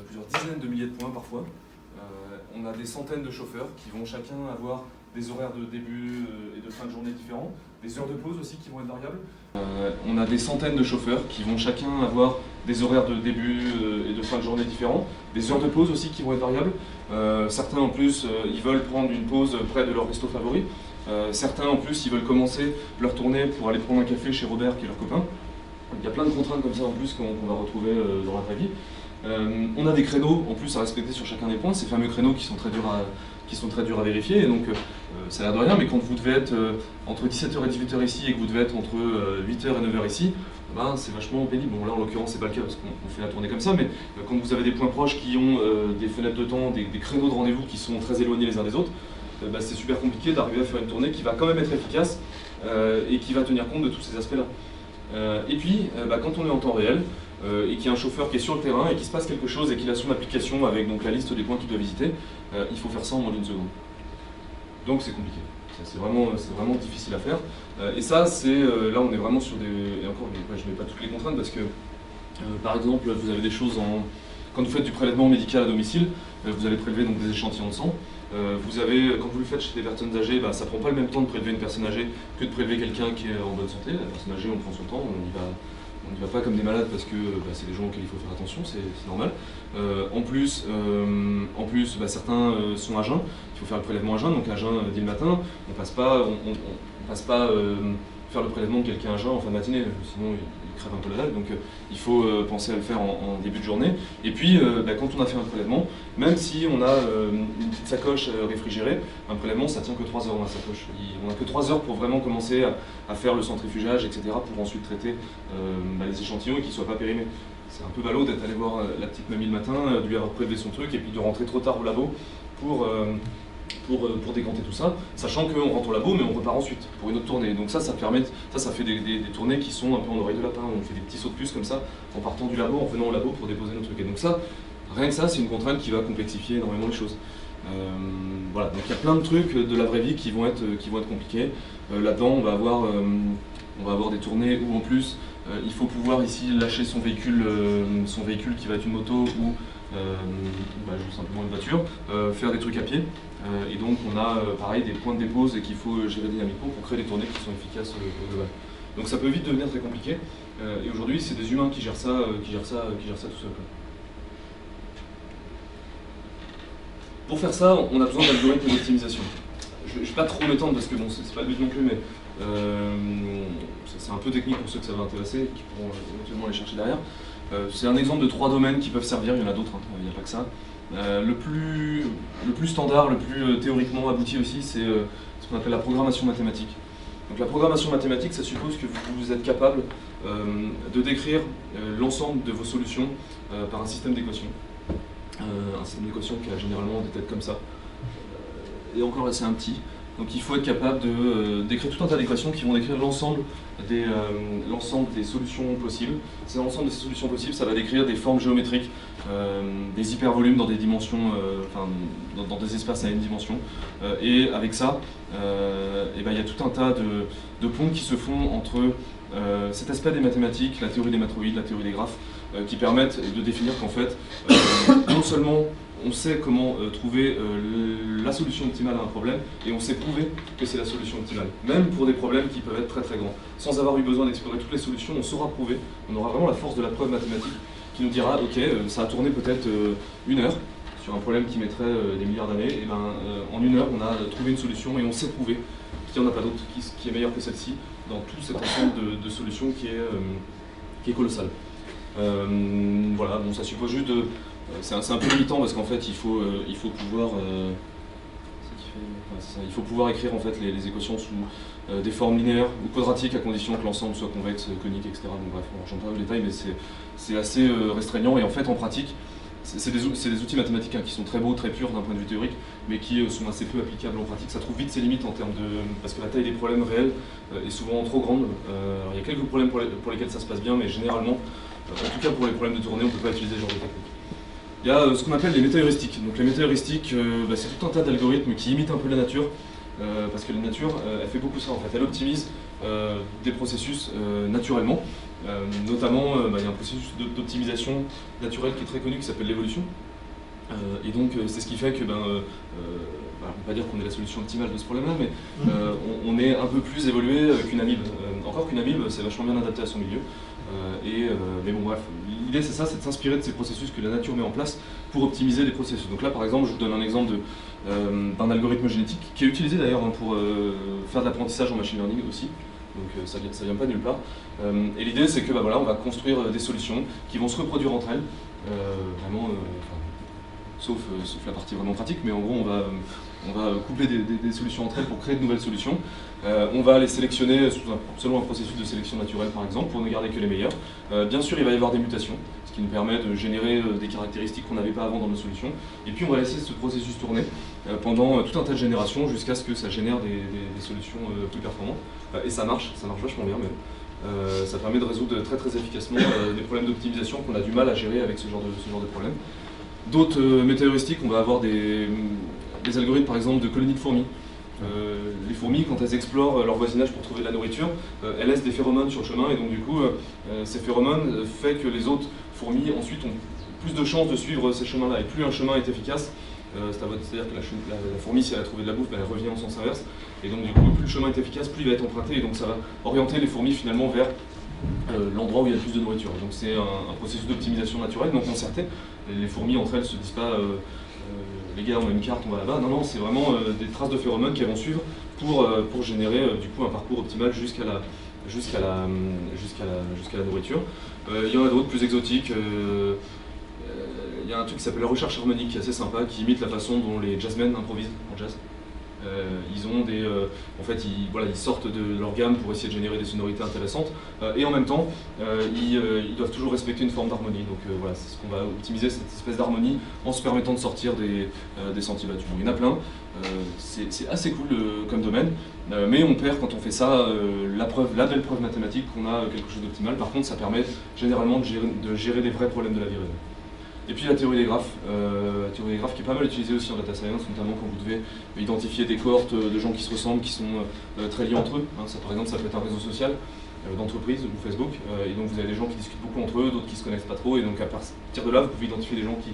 plusieurs dizaines de milliers de points parfois. On a des centaines de chauffeurs qui vont chacun avoir des horaires de début et de fin de journée différents, des heures de pause aussi qui vont être variables. On a des centaines de chauffeurs qui vont chacun avoir des horaires de début et de fin de journée différents, des heures de pause aussi qui vont être variables. Certains en plus, ils veulent prendre une pause près de leur resto favori. Certains en plus, ils veulent commencer leur tournée pour aller prendre un café chez Robert qui est leur copain. Il y a plein de contraintes comme ça en plus qu'on va retrouver dans la vraie vie. On a des créneaux en plus à respecter sur chacun des points, ces fameux créneaux qui sont très durs à vérifier, et donc ça a l'air de rien, mais quand vous devez être entre 17h et 18h ici et que vous devez être entre 8h et 9h ici, c'est vachement pénible. Bon là en l'occurrence c'est pas le cas parce qu'on fait la tournée comme ça, mais quand vous avez des points proches qui ont des fenêtres de temps, des créneaux de rendez-vous qui sont très éloignés les uns des autres, c'est super compliqué d'arriver à faire une tournée qui va quand même être efficace et qui va tenir compte de tous ces aspects-là. Et puis quand on est en temps réel, et qu'il y a un chauffeur qui est sur le terrain et qu'il se passe quelque chose et qu'il a son application avec donc, la liste des points qu'il doit visiter, il faut faire ça en moins d'1 seconde. Donc c'est compliqué, c'est vraiment difficile à faire. Et ça, là on est vraiment sur des... Et encore, je ne mets pas toutes les contraintes parce que, par exemple, vous avez des choses quand vous faites du prélèvement médical à domicile, vous allez prélever donc, des échantillons de sang. Quand vous le faites chez des personnes âgées, ça ne prend pas le même temps de prélever une personne âgée que de prélever quelqu'un qui est en bonne santé. La personne âgée, on prend son temps, on n'y va pas comme des malades parce que c'est des gens auxquels il faut faire attention, c'est normal. En plus, certains sont à jeun, il faut faire le prélèvement à jeun, donc à jeun dès le matin, on passe pas faire le prélèvement de quelqu'un à jeun en fin de matinée, sinon il crève un peu la dalle, donc il faut penser à le faire en début de journée. Et puis quand on a fait un prélèvement, même si on a une petite sacoche réfrigérée, un prélèvement ça tient que 3 heures dans la sacoche. On n'a que 3 heures pour vraiment commencer à faire le centrifugage, etc., pour ensuite traiter les échantillons et qu'ils ne soient pas périmés. C'est un peu ballot d'être allé voir la petite mamie le matin, de lui avoir prélevé son truc et puis de rentrer trop tard au labo pour pour décanter tout ça, sachant qu'on rentre au labo mais on repart ensuite pour une autre tournée. Donc ça fait des tournées qui sont un peu en oreille de lapin, on fait des petits sauts de puce comme ça, en partant du labo, en venant au labo pour déposer nos trucs. Et donc ça, rien que ça, c'est une contrainte qui va complexifier énormément les choses. Voilà, donc il y a plein de trucs de la vraie vie qui vont être compliqués. Là-dedans, on va avoir des tournées où en plus, il faut pouvoir ici lâcher son véhicule qui va être une moto ou simplement une voiture, faire des trucs à pied. Et donc on a pareil des points de dépose et qu'il faut gérer dynamiquement pour créer des tournées qui sont efficaces au global. Donc ça peut vite devenir très compliqué. Et aujourd'hui, c'est des humains qui gèrent ça tout seul. Pour faire ça, on a besoin d'algorithmes d'optimisation. Je ne vais pas trop m'étendre parce que bon, c'est pas le but non plus, mais c'est un peu technique pour ceux que ça va intéresser et qui pourront éventuellement aller chercher derrière. C'est un exemple de 3 domaines qui peuvent servir, il y en a d'autres, hein, il n'y a pas que ça. Le plus standard, le plus théoriquement abouti aussi, c'est ce qu'on appelle la programmation mathématique. Donc la programmation mathématique, ça suppose que vous êtes capable de décrire l'ensemble de vos solutions par un système d'équations. Un système d'équations qui a généralement des têtes comme ça. Et encore là, c'est un petit. Donc il faut être capable de décrire tout un tas d'équations qui vont décrire l'ensemble des solutions possibles. L'ensemble de ces solutions possibles, ça va décrire des formes géométriques, des hypervolumes dans des dimensions, dans des espaces à une dimension. Et avec ça, il y a tout un tas de ponts qui se font entre cet aspect des mathématiques, la théorie des matroïdes, la théorie des graphes, qui permettent de définir qu'en fait, non seulement on sait comment trouver la solution optimale à un problème, et on sait prouver que c'est la solution optimale, même pour des problèmes qui peuvent être très très grands. Sans avoir eu besoin d'explorer toutes les solutions, on saura prouver, on aura vraiment la force de la preuve mathématique qui nous dira, ok, ça a tourné peut-être 1 heure sur un problème qui mettrait des milliards d'années, et en 1 heure on a trouvé une solution et on sait prouver qu'il n'y en a pas d'autre qui est meilleure que celle-ci dans tout cet ensemble de solutions qui est colossal. Voilà, bon, ça suppose juste de... C'est un peu limitant parce qu'en fait il faut pouvoir il faut pouvoir écrire en fait les équations sous des formes linéaires ou quadratiques à condition que l'ensemble soit convexe, conique, etc. Donc bref, on ne rentre pas dans le détail, mais c'est assez restreignant et en fait en pratique c'est des outils mathématiques qui sont très beaux, très purs d'un point de vue théorique, mais qui sont assez peu applicables en pratique. Ça trouve vite ses limites en termes de... parce que la taille des problèmes réels est souvent trop grande. Alors, il y a quelques problèmes pour lesquels ça se passe bien, mais généralement, en tout cas pour les problèmes de tournée, on ne peut pas utiliser ce genre de technique. Il y a ce qu'on appelle les métaheuristiques. Donc les métaheuristiques, c'est tout un tas d'algorithmes qui imitent un peu la nature, parce que la nature, elle fait beaucoup ça en fait. Elle optimise des processus naturellement. Notamment, il y a un processus d'optimisation naturelle qui est très connu qui s'appelle l'évolution. Et donc c'est ce qui fait que, on ne peut pas dire qu'on est la solution optimale de ce problème-là, mais on est un peu plus évolué qu'une amibe. Encore qu'une amibe, c'est vachement bien adapté à son milieu. Mais bon bref, l'idée c'est ça, c'est de s'inspirer de ces processus que la nature met en place pour optimiser les processus. Donc là par exemple, je vous donne un exemple d'un algorithme génétique qui est utilisé d'ailleurs pour faire de l'apprentissage en machine learning aussi. Donc ça vient pas de nulle part. Et l'idée c'est que on va construire des solutions qui vont se reproduire entre elles, vraiment, sauf la partie vraiment pratique, mais en gros on va coupler des solutions entre elles pour créer de nouvelles solutions. On va les sélectionner selon un processus de sélection naturelle par exemple, pour ne garder que les meilleurs. Bien sûr il va y avoir des mutations, ce qui nous permet de générer des caractéristiques qu'on n'avait pas avant dans nos solutions. Et puis on va laisser ce processus tourner pendant tout un tas de générations jusqu'à ce que ça génère des solutions plus performantes. Et ça marche vachement bien même. Ça permet de résoudre très très efficacement des problèmes d'optimisation qu'on a du mal à gérer avec ce genre de problème. D'autres métaheuristiques, on va avoir des algorithmes par exemple de colonies de fourmis. Les fourmis, quand elles explorent leur voisinage pour trouver de la nourriture, elles laissent des phéromones sur le chemin et donc du coup ces phéromones fait que les autres fourmis ensuite ont plus de chances de suivre ces chemins-là. Et plus un chemin est efficace, c'est-à-dire que la fourmi, si elle a trouvé de la bouffe, elle revient en sens inverse. Et donc du coup, plus le chemin est efficace, plus il va être emprunté et donc ça va orienter les fourmis finalement vers l'endroit où il y a le plus de nourriture. Donc c'est un processus d'optimisation naturelle, non concerté. Les fourmis entre elles se disent pas les gars on a une carte, on va là-bas. Non, c'est vraiment des traces de phéromones qu'elles vont suivre pour générer du coup un parcours optimal jusqu'à la nourriture. Il y en a d'autres plus exotiques. Il y a un truc qui s'appelle la recherche harmonique qui est assez sympa, qui imite la façon dont les jazzmen improvisent en jazz. Ils ont des, en fait, ils sortent de leur gamme pour essayer de générer des sonorités intéressantes, et en même temps, ils doivent toujours respecter une forme d'harmonie. Donc voilà, c'est ce qu'on va optimiser, cette espèce d'harmonie, en se permettant de sortir des sentiers battus. Bon, il y en a plein, c'est assez cool comme domaine, mais on perd quand on fait ça la belle preuve mathématique qu'on a quelque chose d'optimal. Par contre, ça permet généralement de gérer des vrais problèmes de la vie réelle. Et puis la théorie des graphes qui est pas mal utilisée aussi en data science, notamment quand vous devez identifier des cohortes de gens qui se ressemblent, qui sont très liés entre eux. Ça, par exemple, ça peut être un réseau social d'entreprise ou Facebook, et donc vous avez des gens qui discutent beaucoup entre eux, d'autres qui se connaissent pas trop, et donc à partir de là, vous pouvez identifier des gens qui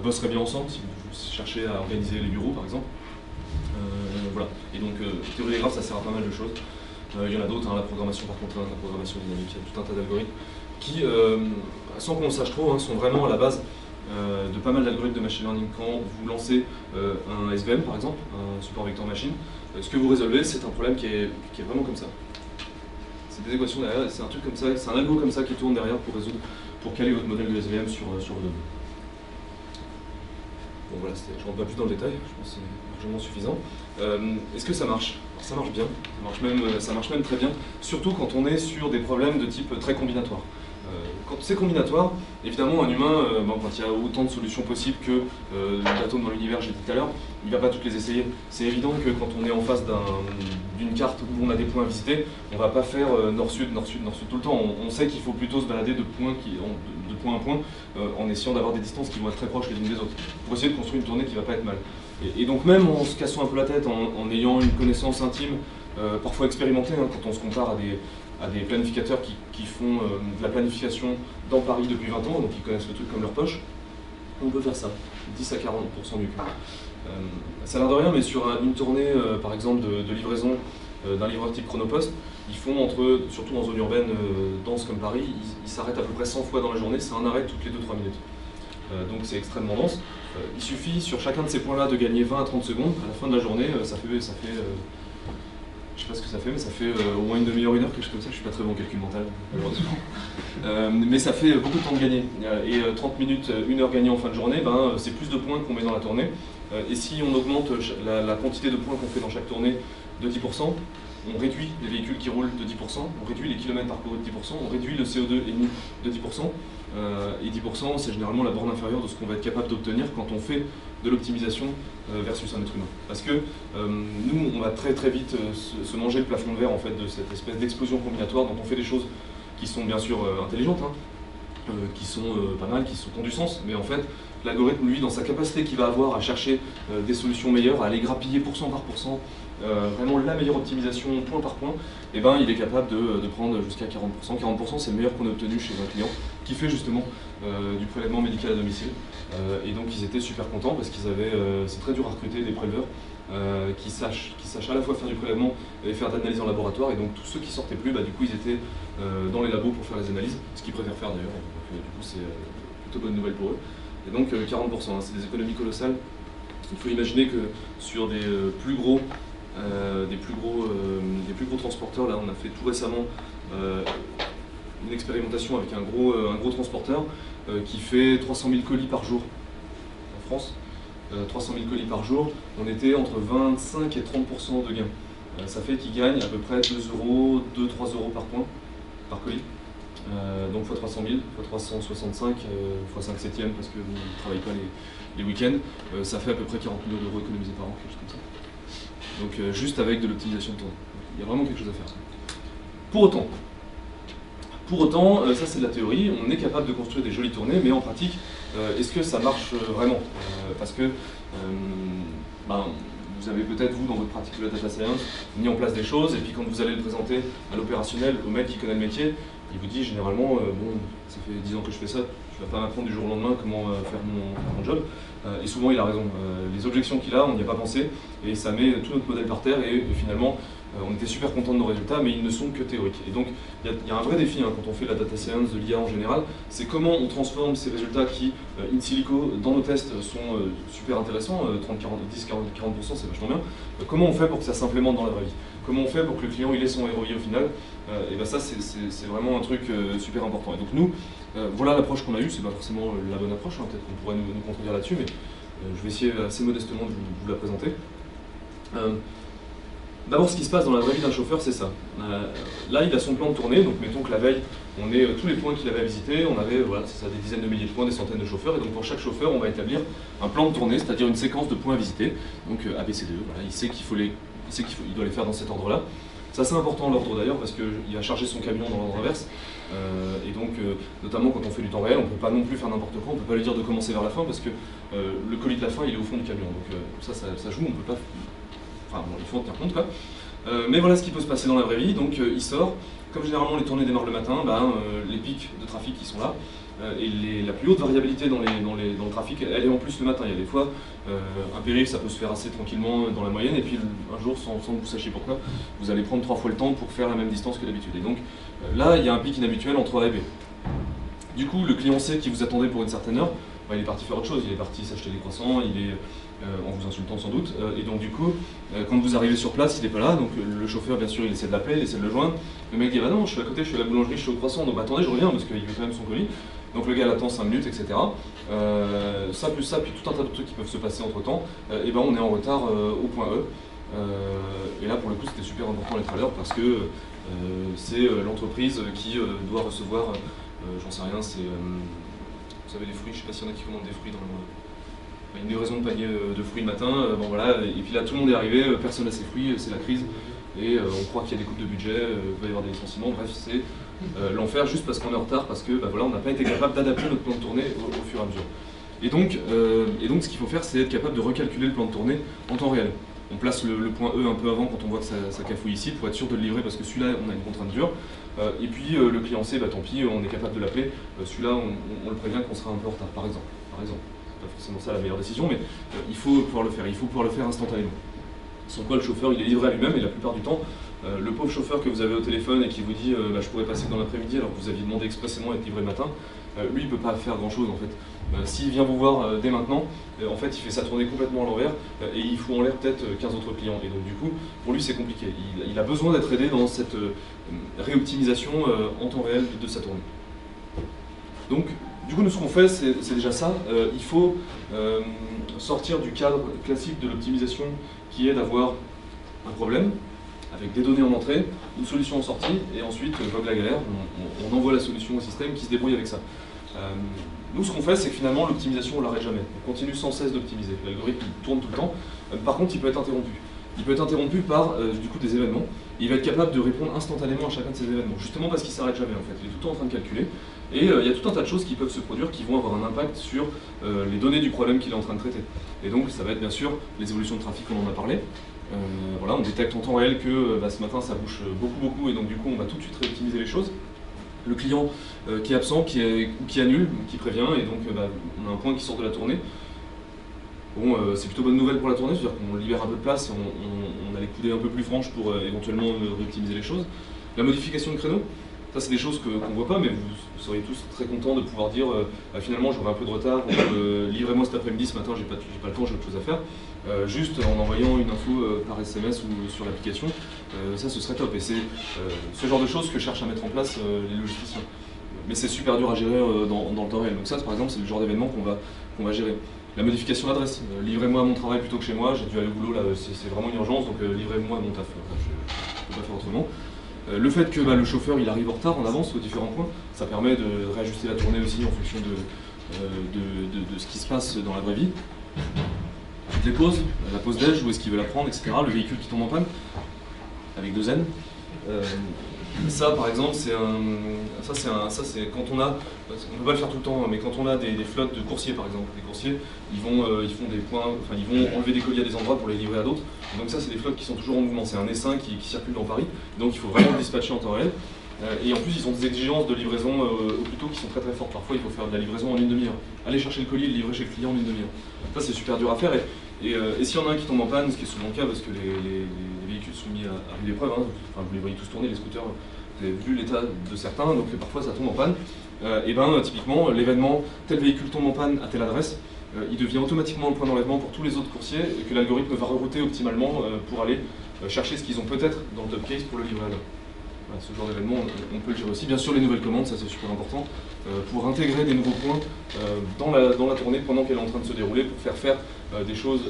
bosseraient bien ensemble, si vous cherchez à organiser les bureaux, par exemple. Voilà. Et donc, théorie des graphes, ça sert à pas mal de choses. Il y en a d'autres, la programmation par contrainte, la programmation dynamique, il y a tout un tas d'algorithmes qui, sans qu'on le sache trop, sont vraiment à la base de pas mal d'algorithmes de machine learning. Quand vous lancez un SVM, par exemple, un support vecteur machine, ce que vous résolvez, c'est un problème qui est vraiment comme ça. C'est des équations derrière, c'est un truc comme ça, c'est un algo comme ça qui tourne derrière pour caler votre modèle de SVM sur vos données. Bon voilà, je rentre pas plus dans le détail, je pense que c'est largement suffisant. Est-ce que ça marche? Alors, ça marche bien, ça marche même très bien, surtout quand on est sur des problèmes de type très combinatoire. Quand c'est combinatoire, évidemment un humain, quand il y a autant de solutions possibles que d'atomes dans l'univers, j'ai dit tout à l'heure, il ne va pas toutes les essayer. C'est évident que quand on est en face d'une carte où on a des points à visiter, on ne va pas faire nord-sud, nord-sud, nord-sud tout le temps. On sait qu'il faut plutôt se balader de point en point en essayant d'avoir des distances qui vont être très proches les unes des autres, pour essayer de construire une tournée qui ne va pas être mal. Et donc même en se cassant un peu la tête, en ayant une connaissance intime, parfois expérimentée, quand on se compare à des planificateurs qui font de la planification dans Paris depuis 20 ans, donc ils connaissent le truc comme leur poche, on peut faire ça, 10 à 40% mieux que ça a l'air de rien, mais sur une tournée, par exemple, de livraison d'un livreur type Chronopost, ils font surtout en zone urbaine dense comme Paris, ils s'arrêtent à peu près 100 fois dans la journée, c'est un arrêt toutes les 2-3 minutes. Donc c'est extrêmement dense. Il suffit sur chacun de ces points-là de gagner 20 à 30 secondes. À la fin de la journée, ça fait je sais pas ce que ça fait, mais ça fait au moins une demi-heure, une heure, quelque chose comme ça. Je suis pas très bon en calcul mental, malheureusement. Mais ça fait beaucoup de temps de gagner. Et 30 minutes, une heure gagnée en fin de journée, c'est plus de points qu'on met dans la tournée. Et si on augmente la quantité de points qu'on fait dans chaque tournée de 10%, on réduit les véhicules qui roulent de 10%, on réduit les kilomètres parcourus de 10%, on réduit le CO2 émis de 10%, et 10% c'est généralement la borne inférieure de ce qu'on va être capable d'obtenir quand on fait de l'optimisation versus un être humain. Parce que nous, on va très très vite se manger le plafond de verre en fait, de cette espèce d'explosion combinatoire dont on fait des choses qui sont bien sûr intelligentes, qui sont pas mal, qui ont du sens, mais en fait, l'algorithme, lui, dans sa capacité qu'il va avoir à chercher des solutions meilleures, à aller grappiller pourcent par pourcent, vraiment la meilleure optimisation point par point, et il est capable de prendre jusqu'à 40%. 40% c'est le meilleur qu'on a obtenu chez un client qui fait justement du prélèvement médical à domicile. Et donc ils étaient super contents parce qu'ils avaient, c'est très dur à recruter des préleveurs qui sachent à la fois faire du prélèvement et faire de l'analyse en laboratoire, et donc tous ceux qui sortaient plus, du coup ils étaient dans les labos pour faire les analyses, ce qu'ils préfèrent faire d'ailleurs, donc du coup c'est plutôt bonne nouvelle pour eux. Et donc 40%, c'est des économies colossales. Il faut imaginer que sur des plus gros transporteurs, là on a fait tout récemment une expérimentation avec un gros transporteur qui fait 300 000 colis par jour en France. 300 000 colis par jour, on était entre 25 et 30% de gain. Ça fait qu'ils gagnent à peu près 2 euros, 2-3 euros par point, par colis. Donc x 300 000, x 365, x 5 septièmes parce que vous ne travaillez pas les week-ends, ça fait à peu près 40 millions d'euros économisés par an, quelque chose comme ça. Donc juste avec de l'optimisation de tournée. Il y a vraiment quelque chose à faire. Pour autant, ça c'est de la théorie, on est capable de construire des jolies tournées, mais en pratique, est-ce que ça marche vraiment? Parce que vous avez peut-être, vous, dans votre pratique de la data science, mis en place des choses, et puis quand vous allez le présenter à l'opérationnel, au mec qui connaît le métier, il vous dit généralement, bon, ça fait 10 ans que je fais ça, tu vas pas m'apprendre du jour au lendemain comment faire mon job. Et souvent il a raison. Les objections qu'il a, on n'y a pas pensé, et ça met tout notre modèle par terre, et finalement, on était super contents de nos résultats, mais ils ne sont que théoriques. Et donc, il y a un vrai défi quand on fait de la data science, de l'IA en général, c'est comment on transforme ces résultats qui, in silico, dans nos tests, sont super intéressants, 30, 40, 10, 40, 40%, c'est vachement bien. Comment on fait pour que ça s'implémente dans la vraie vie? Comment on fait pour que le client il ait son ROI au final? Et ça, c'est vraiment un truc super important. Et donc nous, voilà l'approche qu'on a eue, c'est pas forcément la bonne approche, peut-être qu'on pourrait nous contredire là-dessus, mais je vais essayer assez modestement de vous la présenter. D'abord, ce qui se passe dans la vraie vie d'un chauffeur, c'est ça. Là, il a son plan de tournée, donc mettons que la veille, on est tous les points qu'il avait à visiter, on avait voilà, c'est ça, des dizaines de milliers de points, des centaines de chauffeurs, et donc pour chaque chauffeur, on va établir un plan de tournée, c'est-à-dire une séquence de points à visiter, donc ABCDE, voilà, il sait il doit les faire dans cet ordre-là. C'est assez important l'ordre d'ailleurs, parce qu'il va charger son camion dans l'ordre inverse, et donc notamment quand on fait du temps réel, on ne peut pas non plus faire n'importe quoi, on ne peut pas lui dire de commencer vers la fin, parce que le colis de la fin, il est au fond du camion, donc ça joue, on peut pas... Enfin bon, il faut en tenir compte quoi. Mais voilà ce qui peut se passer dans la vraie vie, donc il sort, comme généralement les tournées démarrent le matin, les pics de trafic qui sont là, et la plus haute variabilité dans le trafic, elle est en plus le matin. Il y a des fois, un périph' ça peut se faire assez tranquillement dans la moyenne, et puis un jour, sans que vous sachiez pourquoi, vous allez prendre 3 fois le temps pour faire la même distance que d'habitude. Et donc là, il y a un pic inhabituel entre A et B. Du coup, le client sait qu'il vous attendait pour une certaine heure, il est parti faire autre chose, il est parti s'acheter des croissants, il est en vous insultant sans doute, et donc du coup, quand vous arrivez sur place, il n'est pas là, donc le chauffeur bien sûr il essaie de l'appeler, il essaie de le joindre, le mec dit bah non, je suis à côté, je suis à la boulangerie, je suis au croissant, donc bah, attendez, je reviens parce qu'il veut quand même son colis, donc le gars l'attend 5 minutes, etc. Ça, puis tout un tas de trucs qui peuvent se passer entre temps, et ben on est en retard au point E, et là pour le coup c'était super important d'être à l'heure parce que c'est l'entreprise qui doit recevoir, j'en sais rien, c'est... vous savez, les fruits, je ne sais pas s'il y en a qui commandent des fruits dans une livraison de panier de fruits le matin, bon voilà, et puis là tout le monde est arrivé, personne n'a ses fruits, c'est la crise, et on croit qu'il y a des coupes de budget, il va y avoir des licenciements, bref, c'est l'enfer juste parce qu'on est en retard, parce que voilà, on n'a pas été capable d'adapter notre plan de tournée au fur et à mesure. Et donc ce qu'il faut faire, c'est être capable de recalculer le plan de tournée en temps réel. On place le point E un peu avant quand on voit que ça cafouille ici, pour être sûr de le livrer, parce que celui-là, on a une contrainte dure. Et puis le client sait, bah tant pis, on est capable de l'appeler. Celui-là, on le prévient qu'on sera un peu en retard, par exemple. C'est pas forcément ça la meilleure décision, mais il faut pouvoir le faire. Il faut pouvoir le faire instantanément. Sans quoi le chauffeur, il est livré à lui-même, et la plupart du temps, le pauvre chauffeur que vous avez au téléphone et qui vous dit bah, je pourrais passer dans l'après-midi alors que vous aviez demandé expressément à être livré le matin, lui, il ne peut pas faire grand-chose en fait. S'il vient vous voir dès maintenant, en fait, il fait sa tournée complètement à l'envers et il fout en l'air peut-être 15 autres clients. Et donc, du coup, pour lui, c'est compliqué. Il a besoin d'être aidé dans cette réoptimisation en temps réel de sa tournée. Donc, du coup, nous, ce qu'on fait, c'est déjà ça. Il faut sortir du cadre classique de l'optimisation qui est d'avoir un problème avec des données en entrée, une solution en sortie, et ensuite, vogue la galère, on envoie la solution au système qui se débrouille avec ça. Nous, ce qu'on fait, c'est que finalement, l'optimisation, on ne l'arrête jamais. On continue sans cesse d'optimiser. L'algorithme tourne tout le temps. Par contre, il peut être interrompu. Il peut être interrompu par, du coup, des événements. Il va être capable de répondre instantanément à chacun de ces événements, justement parce qu'il ne s'arrête jamais, en fait. Il est tout le temps en train de calculer. Et il y a tout un tas de choses qui peuvent se produire qui vont avoir un impact sur les données du problème qu'il est en train de traiter. Et donc, ça va être bien sûr les évolutions de trafic, on en a parlé. Voilà, on détecte en temps réel que ce matin, ça bouge beaucoup, et donc, du coup, on va tout de suite réoptimiser les choses. Le client qui est absent, qui annule, qui prévient, et donc on a un point qui sort de la tournée. Bon, c'est plutôt bonne nouvelle pour la tournée, c'est-à-dire qu'on libère un peu de place et on a les coudées un peu plus franches pour éventuellement réoptimiser les choses. La modification de créneau, ça c'est des choses qu'on ne voit pas, mais vous seriez tous très contents de pouvoir dire finalement j'aurai un peu de retard, livrez-moi cet après-midi, ce matin j'ai pas le temps, j'ai autre chose à faire. Juste en envoyant une info par SMS ou sur l'application, ça ce serait top. Et c'est ce genre de choses que cherchent à mettre en place les logisticiens. Mais c'est super dur à gérer dans le temps réel. Donc ça par exemple c'est le genre d'événement qu'on va gérer. La modification d'adresse, livrez-moi à mon travail plutôt que chez moi, j'ai dû aller au boulot là, c'est vraiment une urgence, donc livrez-moi à mon taf, je ne peux pas faire autrement. Le fait que le chauffeur il arrive en retard, en avance aux différents points, ça permet de réajuster la tournée aussi en fonction de ce qui se passe dans la vraie vie. Toutes les pauses, la pause déj, où est-ce qu'il veut la prendre, etc. Le véhicule qui tombe en panne, avec 2 N. Ça par exemple, c'est quand on a, on ne peut pas le faire tout le temps, mais quand on a des flottes de coursiers par exemple, les coursiers, ils font des points, ils vont enlever des colis à des endroits pour les livrer à d'autres. Donc ça c'est des flottes qui sont toujours en mouvement, c'est un essaim qui circule dans Paris, donc il faut vraiment le dispatcher en temps réel. Et en plus ils ont des exigences de livraison au plus tôt qui sont très très fortes. Parfois il faut faire de la livraison en une demi-heure. Aller chercher le colis et le livrer chez le client en une demi-heure. Ça c'est super dur à faire. Et s'il y en a un qui tombe en panne, ce qui est souvent le cas parce que les véhicules sont mis à rude épreuve, enfin vous les voyez tous tourner, les scooters, vous avez vu l'état de certains, donc parfois ça tombe en panne. Et typiquement l'événement, tel véhicule tombe en panne à telle adresse, il devient automatiquement le point d'enlèvement pour tous les autres coursiers et que l'algorithme va rerouter optimalement pour aller chercher ce qu'ils ont peut-être dans le top case pour le livrer à l'heure. Voilà, ce genre d'événement, on peut le gérer aussi. Bien sûr, les nouvelles commandes, ça c'est super important, pour intégrer des nouveaux points dans la tournée pendant qu'elle est en train de se dérouler, pour faire des choses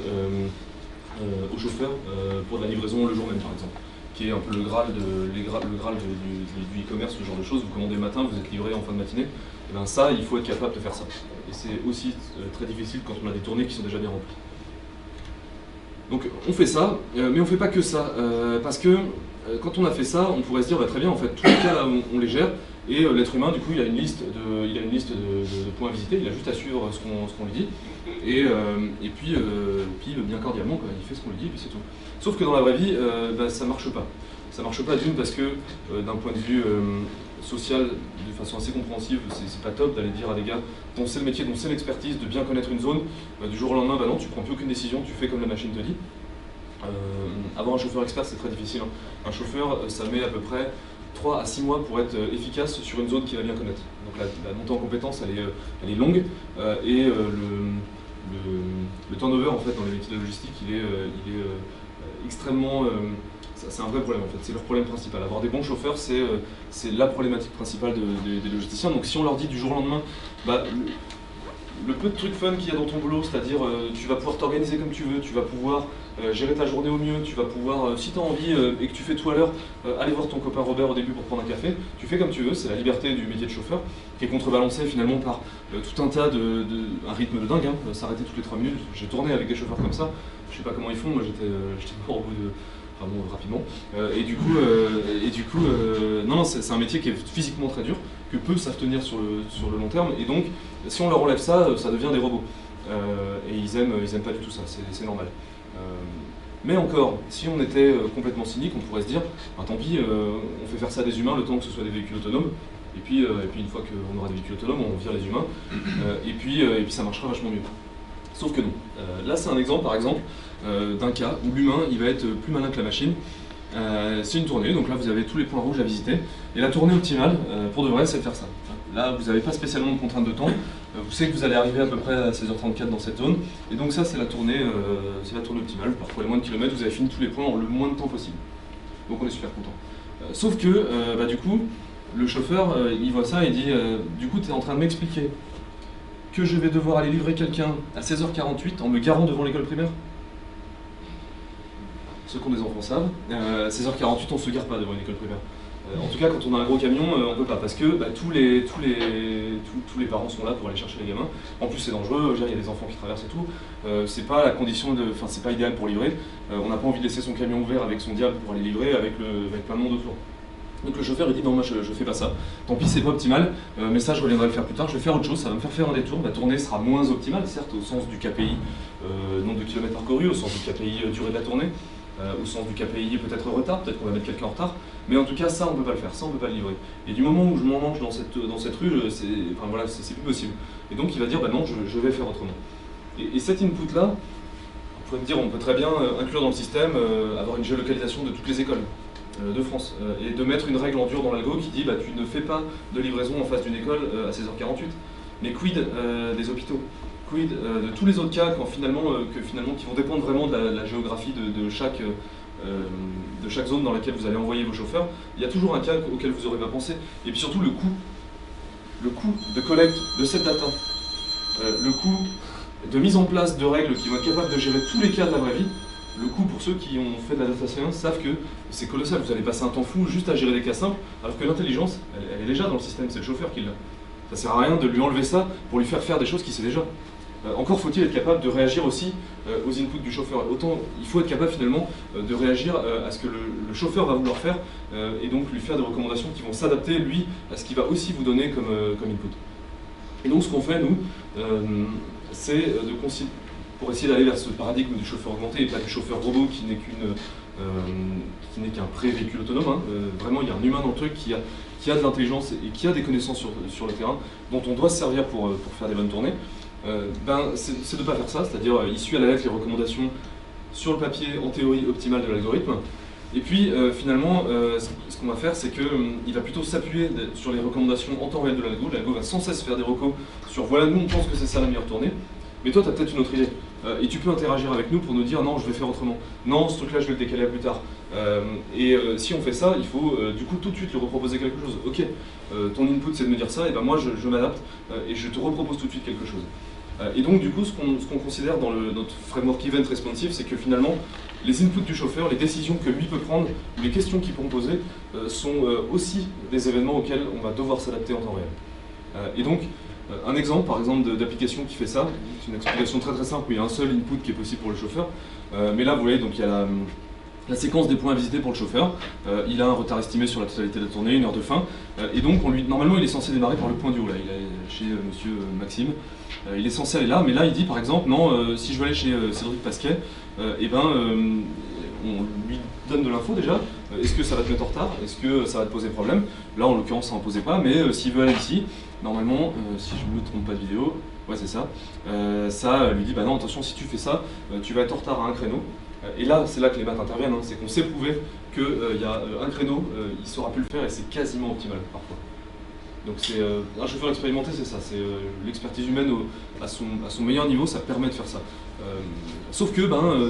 au chauffeur pour de la livraison le jour même par exemple, qui est un peu le Graal du e-commerce, ce genre de choses. Vous commandez le matin, vous êtes livré en fin de matinée, et bien ça, il faut être capable de faire ça. Et c'est aussi très difficile quand on a des tournées qui sont déjà bien remplies. Donc on fait ça, mais on fait pas que ça, parce que quand on a fait ça, on pourrait se dire bah, très bien, en fait, tous les cas là, on les gère, et l'être humain, du coup, il a une liste de points à visiter, il a juste à suivre ce qu'on lui dit, et puis bien cordialement, quoi, il fait ce qu'on lui dit, et puis c'est tout. Sauf que dans la vraie vie, bah, ça marche pas. Ça marche pas d'une parce que d'un point de vue social, de façon assez compréhensive, c'est pas top d'aller dire à des gars dont c'est le métier, dont c'est l'expertise, de bien connaître une zone, du jour au lendemain, bah non, tu prends plus aucune décision, tu fais comme la machine te dit. Avoir un chauffeur expert, c'est très difficile. Hein. Un chauffeur, ça met à peu près 3 à 6 mois pour être efficace sur une zone qu'il va bien connaître. Donc la montée en compétence, elle est longue, et le turnover en fait, dans les métiers de logistique, il est extrêmement... c'est un vrai problème en fait, c'est leur problème principal. Avoir des bons chauffeurs, c'est la problématique principale des logisticiens. Donc si on leur dit du jour au lendemain, bah, le peu de trucs fun qu'il y a dans ton boulot, c'est-à-dire tu vas pouvoir t'organiser comme tu veux, tu vas pouvoir gérer ta journée au mieux, tu vas pouvoir, si tu as envie et que tu fais tout à l'heure, aller voir ton copain Robert au début pour prendre un café, tu fais comme tu veux, c'est la liberté du métier de chauffeur, qui est contrebalancée finalement par tout un tas un rythme de dingue, hein, s'arrêter toutes les 3 minutes. J'ai tourné avec des chauffeurs comme ça, je sais pas comment ils font, moi j'étais mort au bout de... Enfin bon, rapidement. Et du coup, non, c'est un métier qui est physiquement très dur, que peu savent tenir sur le long terme, et donc si on leur enlève ça, ça devient des robots. Et ils aiment pas du tout ça, c'est normal. Mais encore, si on était complètement cynique, on pourrait se dire, bah, tant pis, on fait faire ça à des humains le temps que ce soit des véhicules autonomes, et puis une fois qu'on aura des véhicules autonomes, on vire les humains, et puis ça marchera vachement mieux. Sauf que non. Là, c'est un exemple, par exemple, d'un cas où l'humain, il va être plus malin que la machine. C'est une tournée, donc là, vous avez tous les points rouges à visiter. Et la tournée optimale, pour de vrai, c'est de faire ça. Là, vous n'avez pas spécialement de contrainte de temps. Vous savez que vous allez arriver à peu près à 16h34 dans cette zone. Et donc ça, c'est la tournée optimale. Parfois, les moins de kilomètres, vous avez fini tous les points en le moins de temps possible. Donc on est super content. Sauf que, bah, du coup, le chauffeur, il voit ça et dit du coup, tu es en train de m'expliquer que je vais devoir aller livrer quelqu'un à 16h48 en me garant devant l'école primaire. Ceux qui ont des enfants savent, 16h48 on ne se gare pas devant une école primaire. En tout cas quand on a un gros camion, on ne peut pas parce que bah, tous les parents sont là pour aller chercher les gamins. En plus c'est dangereux, il y a des enfants qui traversent et tout. C'est pas la condition c'est pas idéal pour livrer. On n'a pas envie de laisser son camion ouvert avec son diable pour aller livrer avec plein de monde autour. Donc le chauffeur il dit non, moi je fais pas ça, tant pis c'est pas optimal, mais ça je reviendrai le faire plus tard, je vais faire autre chose, ça va me faire un détour, ma tournée sera moins optimale certes au sens du KPI nombre de kilomètres parcourus, au sens du KPI durée de la tournée, au sens du KPI peut-être retard, peut-être qu'on va mettre quelqu'un en retard, mais en tout cas ça on peut pas le faire, ça on peut pas le livrer. Et du moment où je m'en mange dans cette rue, c'est plus possible. Et donc il va dire bah non je vais faire autrement. Et cet input là, vous pouvez me dire on peut très bien inclure dans le système, avoir une géolocalisation de toutes les écoles de France, et de mettre une règle en dur dans l'algo qui dit bah, tu ne fais pas de livraison en face d'une école à 16h48. Mais quid des hôpitaux? Quid de tous les autres cas qui vont dépendre vraiment de la géographie de chaque zone dans laquelle vous allez envoyer vos chauffeurs? Il y a toujours un cas auquel vous n'aurez pas pensé. Et puis surtout le coût de collecte de cette data, le coût de mise en place de règles qui vont être capables de gérer tous les cas de la vraie vie. Le coût pour ceux qui ont fait de la data science savent que c'est colossal, vous allez passer un temps fou juste à gérer des cas simples, alors que l'intelligence, elle est déjà dans le système, c'est le chauffeur qui l'a. Ça sert à rien de lui enlever ça pour lui faire des choses qu'il sait déjà. Encore faut-il être capable de réagir aussi aux inputs du chauffeur. Autant il faut être capable finalement de réagir à ce que le chauffeur va vouloir faire, et donc lui faire des recommandations qui vont s'adapter lui à ce qu'il va aussi vous donner comme input. Et donc ce qu'on fait nous, c'est pour essayer d'aller vers ce paradigme du chauffeur augmenté et pas du chauffeur robot qui n'est qu'un pré-véhicule autonome. Hein. Vraiment, il y a un humain dans le truc qui a de l'intelligence et qui a des connaissances sur le terrain, dont on doit se servir pour faire des bonnes tournées. C'est de ne pas faire ça, c'est-à-dire il suit à la lettre les recommandations sur le papier, en théorie optimale de l'algorithme. Et puis finalement, ce qu'on va faire, c'est qu'il va plutôt s'appuyer sur les recommandations en temps réel de l'algo. L'algo va sans cesse faire des recos sur voilà, nous on pense que c'est ça la meilleure tournée. Mais toi, tu as peut-être une autre idée. Et tu peux interagir avec nous pour nous dire non, je vais faire autrement. Non, ce truc-là, je vais le décaler à plus tard. Si on fait ça, il faut du coup tout de suite lui reproposer quelque chose. Ok, ton input c'est de me dire ça, et ben moi je m'adapte et je te repropose tout de suite quelque chose. Et donc du coup, ce qu'on considère dans notre framework Event Responsive, c'est que finalement, les inputs du chauffeur, les décisions que lui peut prendre, ou les questions qu'il peut poser, sont aussi des événements auxquels on va devoir s'adapter en temps réel. Et donc, un exemple, par exemple, d'application qui fait ça, c'est une explication très très simple, où il y a un seul input qui est possible pour le chauffeur. Mais là, vous voyez, donc il y a la séquence des points à visiter pour le chauffeur. Il a un retard estimé sur la totalité de la tournée, 1 heure de fin. Et donc, normalement, il est censé démarrer par le point du haut. Là, il est chez monsieur Maxime. Il est censé aller là, mais là, il dit par exemple, non, si je veux aller chez Cédric Pasquet, on lui donne de l'info déjà. Est-ce que ça va te mettre en retard? Est-ce que ça va te poser problème? Là, en l'occurrence, ça n'en posait pas, mais s'il veut aller ici, normalement, si je ne me trompe pas de vidéo, ouais, c'est ça, ça lui dit, bah non, attention, si tu fais ça, tu vas être en retard à un créneau. Et là, c'est là que les maths interviennent, hein, c'est qu'on sait prouver qu'il y a un créneau, il ne saura plus le faire et c'est quasiment optimal parfois. Donc c'est un chauffeur expérimenté, c'est ça, c'est l'expertise humaine à son meilleur niveau, ça permet de faire ça. Sauf que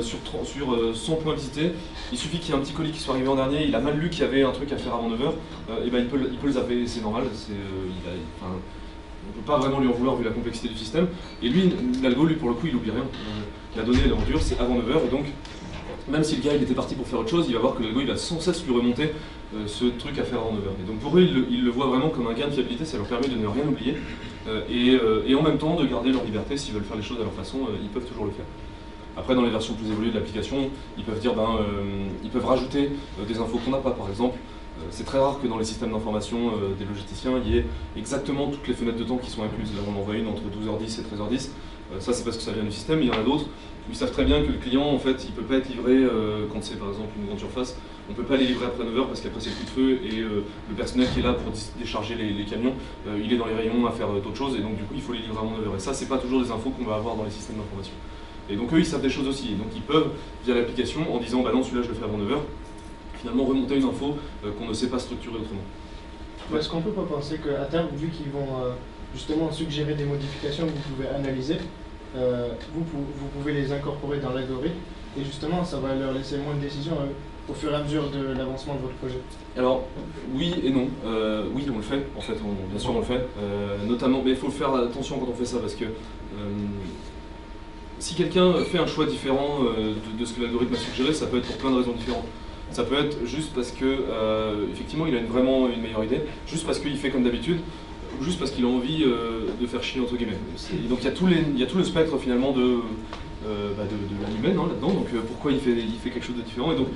sur 100 points visités, il suffit qu'il y ait un petit colis qui soit arrivé en dernier, il a mal lu qu'il y avait un truc à faire avant 9h, il peut le zapper, c'est normal, on ne peut pas vraiment lui en vouloir vu la complexité du système. Et lui, l'algo, lui pour le coup, il n'oublie rien. La donnée, elle endure, c'est avant 9h, et donc même si le gars il était parti pour faire autre chose, il va voir que l'algo il va sans cesse lui remonter ce truc à faire avant 9h. Et donc pour eux, ils le voient vraiment comme un gain de fiabilité, ça leur permet de ne rien oublier, et en même temps de garder leur liberté. S'ils veulent faire les choses à leur façon, ils peuvent toujours le faire. Après, dans les versions plus évoluées de l'application, ils peuvent dire, ils peuvent rajouter des infos qu'on n'a pas, par exemple. C'est très rare que dans les systèmes d'information des logisticiens, il y ait exactement toutes les fenêtres de temps qui sont incluses. Là, on en voit une entre 12h10 et 13h10. Ça, c'est parce que ça vient du système. Il y en a d'autres où ils savent très bien que le client, en fait, il ne peut pas être livré quand c'est, par exemple, une grande surface. On ne peut pas les livrer après 9h parce qu'après, c'est le coup de feu et le personnel qui est là pour décharger les camions, il est dans les rayons à faire d'autres choses et donc, du coup, il faut les livrer avant 9h. Et ça, c'est pas toujours des infos qu'on va avoir dans les systèmes d'information. Et donc, eux, ils savent des choses aussi. Et donc, ils peuvent, via l'application, en disant, bah non, celui-là, je le fais avant 9h, finalement remonter une info qu'on ne sait pas structurer autrement. Est-ce qu'on peut pas penser qu'à terme, vu qu'ils vont justement suggérer des modifications que vous pouvez analyser, vous pouvez les incorporer dans l'algorithme et justement ça va leur laisser moins de décisions au fur et à mesure de l'avancement de votre projet? Alors, oui et non. Oui, on le fait, en fait, bien sûr on le fait. Notamment, mais il faut faire attention quand on fait ça parce que si quelqu'un fait un choix différent de ce que l'algorithme a suggéré, ça peut être pour plein de raisons différentes. Ça peut être juste parce que, effectivement, il a vraiment une meilleure idée, juste parce qu'il fait comme d'habitude, ou juste parce qu'il a envie de faire chier, entre guillemets. Et donc il y a tout le spectre, finalement, de l'âme humaine là-dedans, donc pourquoi il fait quelque chose de différent. Et donc,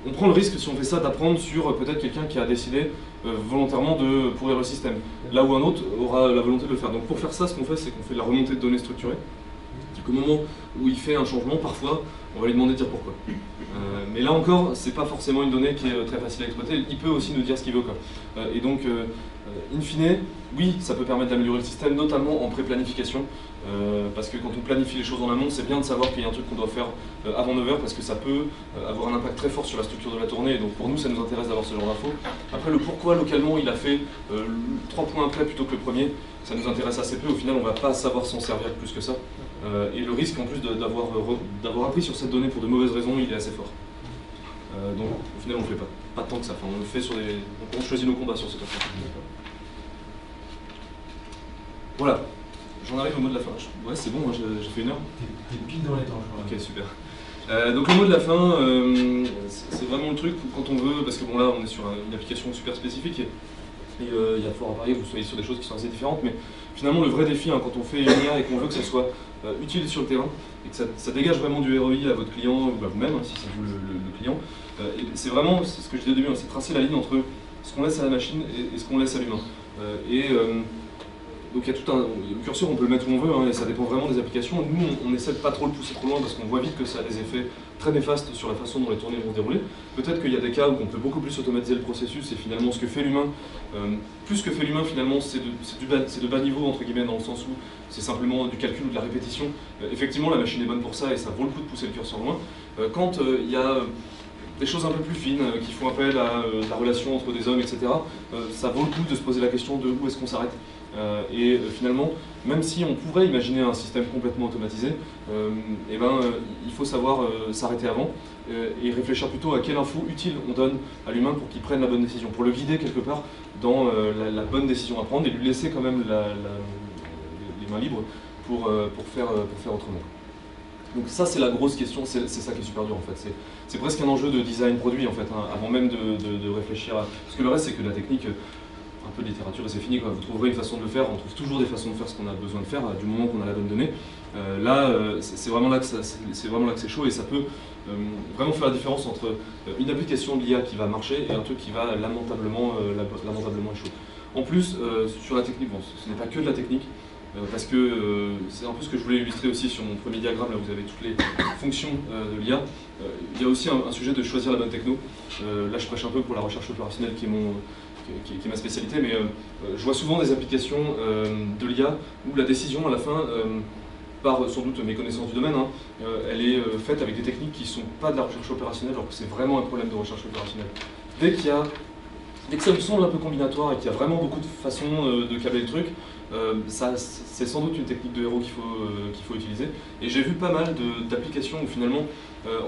on prend le risque, si on fait ça, d'apprendre sur peut-être quelqu'un qui a décidé volontairement de pourrir le système, là où un autre aura la volonté de le faire. Donc pour faire ça, ce qu'on fait, c'est qu'on fait de la remontée de données structurées. Au moment où il fait un changement, parfois, on va lui demander de dire pourquoi. Mais là encore, c'est pas forcément une donnée qui est très facile à exploiter. Il peut aussi nous dire ce qu'il veut, quoi. Et donc, in fine, oui, ça peut permettre d'améliorer le système, notamment en pré-planification. Parce que quand on planifie les choses en amont, c'est bien de savoir qu'il y a un truc qu'on doit faire avant 9h, parce que ça peut avoir un impact très fort sur la structure de la tournée. Et donc pour nous, ça nous intéresse d'avoir ce genre d'infos. Après, le pourquoi localement il a fait 3 points après plutôt que le premier, ça nous intéresse assez peu. Au final, on ne va pas savoir s'en servir plus que ça. Et le risque en plus d'avoir appris sur cette donnée pour de mauvaises raisons, il est assez fort. Donc au final on ne le fait pas tant que ça, enfin, on le fait sur des. On choisit nos combats sur cette affaire. Voilà, j'en arrive au mot de la fin. Ouais, c'est bon, hein, j'ai fait 1 heure. T'es pile dans les temps, je crois. Ok, super. Donc le mot de la fin, c'est vraiment le truc quand on veut, parce que bon là on est sur une application super spécifique et il y a fort à parier que vous soyez sur des choses qui sont assez différentes, mais finalement le vrai défi quand on fait une IA et qu'on veut que ça soit utile sur le terrain et que ça dégage vraiment du ROI à votre client ou à vous-même, si c'est vous le client, c'est vraiment, c'est ce que je disais au début, c'est tracer la ligne entre ce qu'on laisse à la machine et ce qu'on laisse à l'humain. Donc il y a tout le curseur, on peut le mettre où on veut, et ça dépend vraiment des applications. Nous, on essaie de pas trop le pousser trop loin parce qu'on voit vite que ça a des effets très néfastes sur la façon dont les tournées vont se dérouler. Peut-être qu'il y a des cas où on peut beaucoup plus automatiser le processus et finalement ce que fait l'humain, plus que fait l'humain finalement, c'est de bas niveau entre guillemets, dans le sens où c'est simplement du calcul ou de la répétition. Effectivement, la machine est bonne pour ça et ça vaut le coup de pousser le curseur loin. Quand il y a des choses un peu plus fines qui font appel à la relation entre des hommes, etc., ça vaut le coup de se poser la question de où est-ce qu'on s'arrête. Finalement, même si on pourrait imaginer un système complètement automatisé, il faut savoir s'arrêter avant et réfléchir plutôt à quelle info utile on donne à l'humain pour qu'il prenne la bonne décision, pour le guider quelque part dans la bonne décision à prendre et lui laisser quand même les mains libres pour faire autrement. Donc ça c'est la grosse question, c'est ça qui est super dur en fait. C'est presque un enjeu de design produit en fait, hein, avant même de réfléchir à... Parce que le reste c'est que la technique, un peu de littérature et c'est fini quoi. Vous trouverez une façon de le faire, on trouve toujours des façons de faire ce qu'on a besoin de faire du moment qu'on a la bonne donnée. C'est vraiment là que c'est chaud et ça peut vraiment faire la différence entre une application de l'IA qui va marcher et un truc qui va lamentablement échouer. En plus, sur la technique, bon, ce n'est pas que de la technique, parce que c'est un peu ce que je voulais illustrer aussi sur mon premier diagramme, là vous avez toutes les fonctions de l'IA. Il y a aussi un sujet de choisir la bonne techno. Là je prêche un peu pour la recherche opérationnelle qui est ma spécialité, mais je vois souvent des applications de l'IA où la décision à la fin, par sans doute mes connaissances du domaine, hein, elle est faite avec des techniques qui ne sont pas de la recherche opérationnelle, alors que c'est vraiment un problème de recherche opérationnelle. Dès que ça me semble un peu combinatoire et qu'il y a vraiment beaucoup de façons de câbler le truc, c'est sans doute une technique de héros qu'il faut utiliser. Et j'ai vu pas mal d'applications où finalement,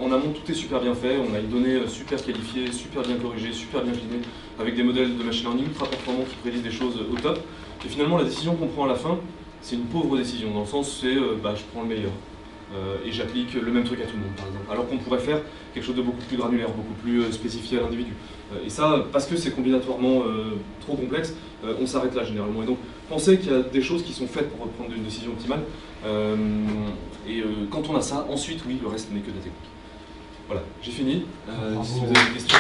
en amont, tout est super bien fait, on a une donnée super qualifiée, super bien corrigée, super bien clinée, avec des modèles de machine learning ultra performants qui prédisent des choses au top. Et finalement, la décision qu'on prend à la fin, c'est une pauvre décision, dans le sens c'est je prends le meilleur. Et j'applique le même truc à tout le monde, par exemple. Alors qu'on pourrait faire quelque chose de beaucoup plus granulaire, beaucoup plus spécifié à l'individu. Et ça, parce que c'est combinatoirement trop complexe, on s'arrête là généralement. Et donc, pensez qu'il y a des choses qui sont faites pour prendre une décision optimale. Quand on a ça, ensuite, oui, le reste n'est que de la technique. Voilà, j'ai fini. Si vous avez des questions.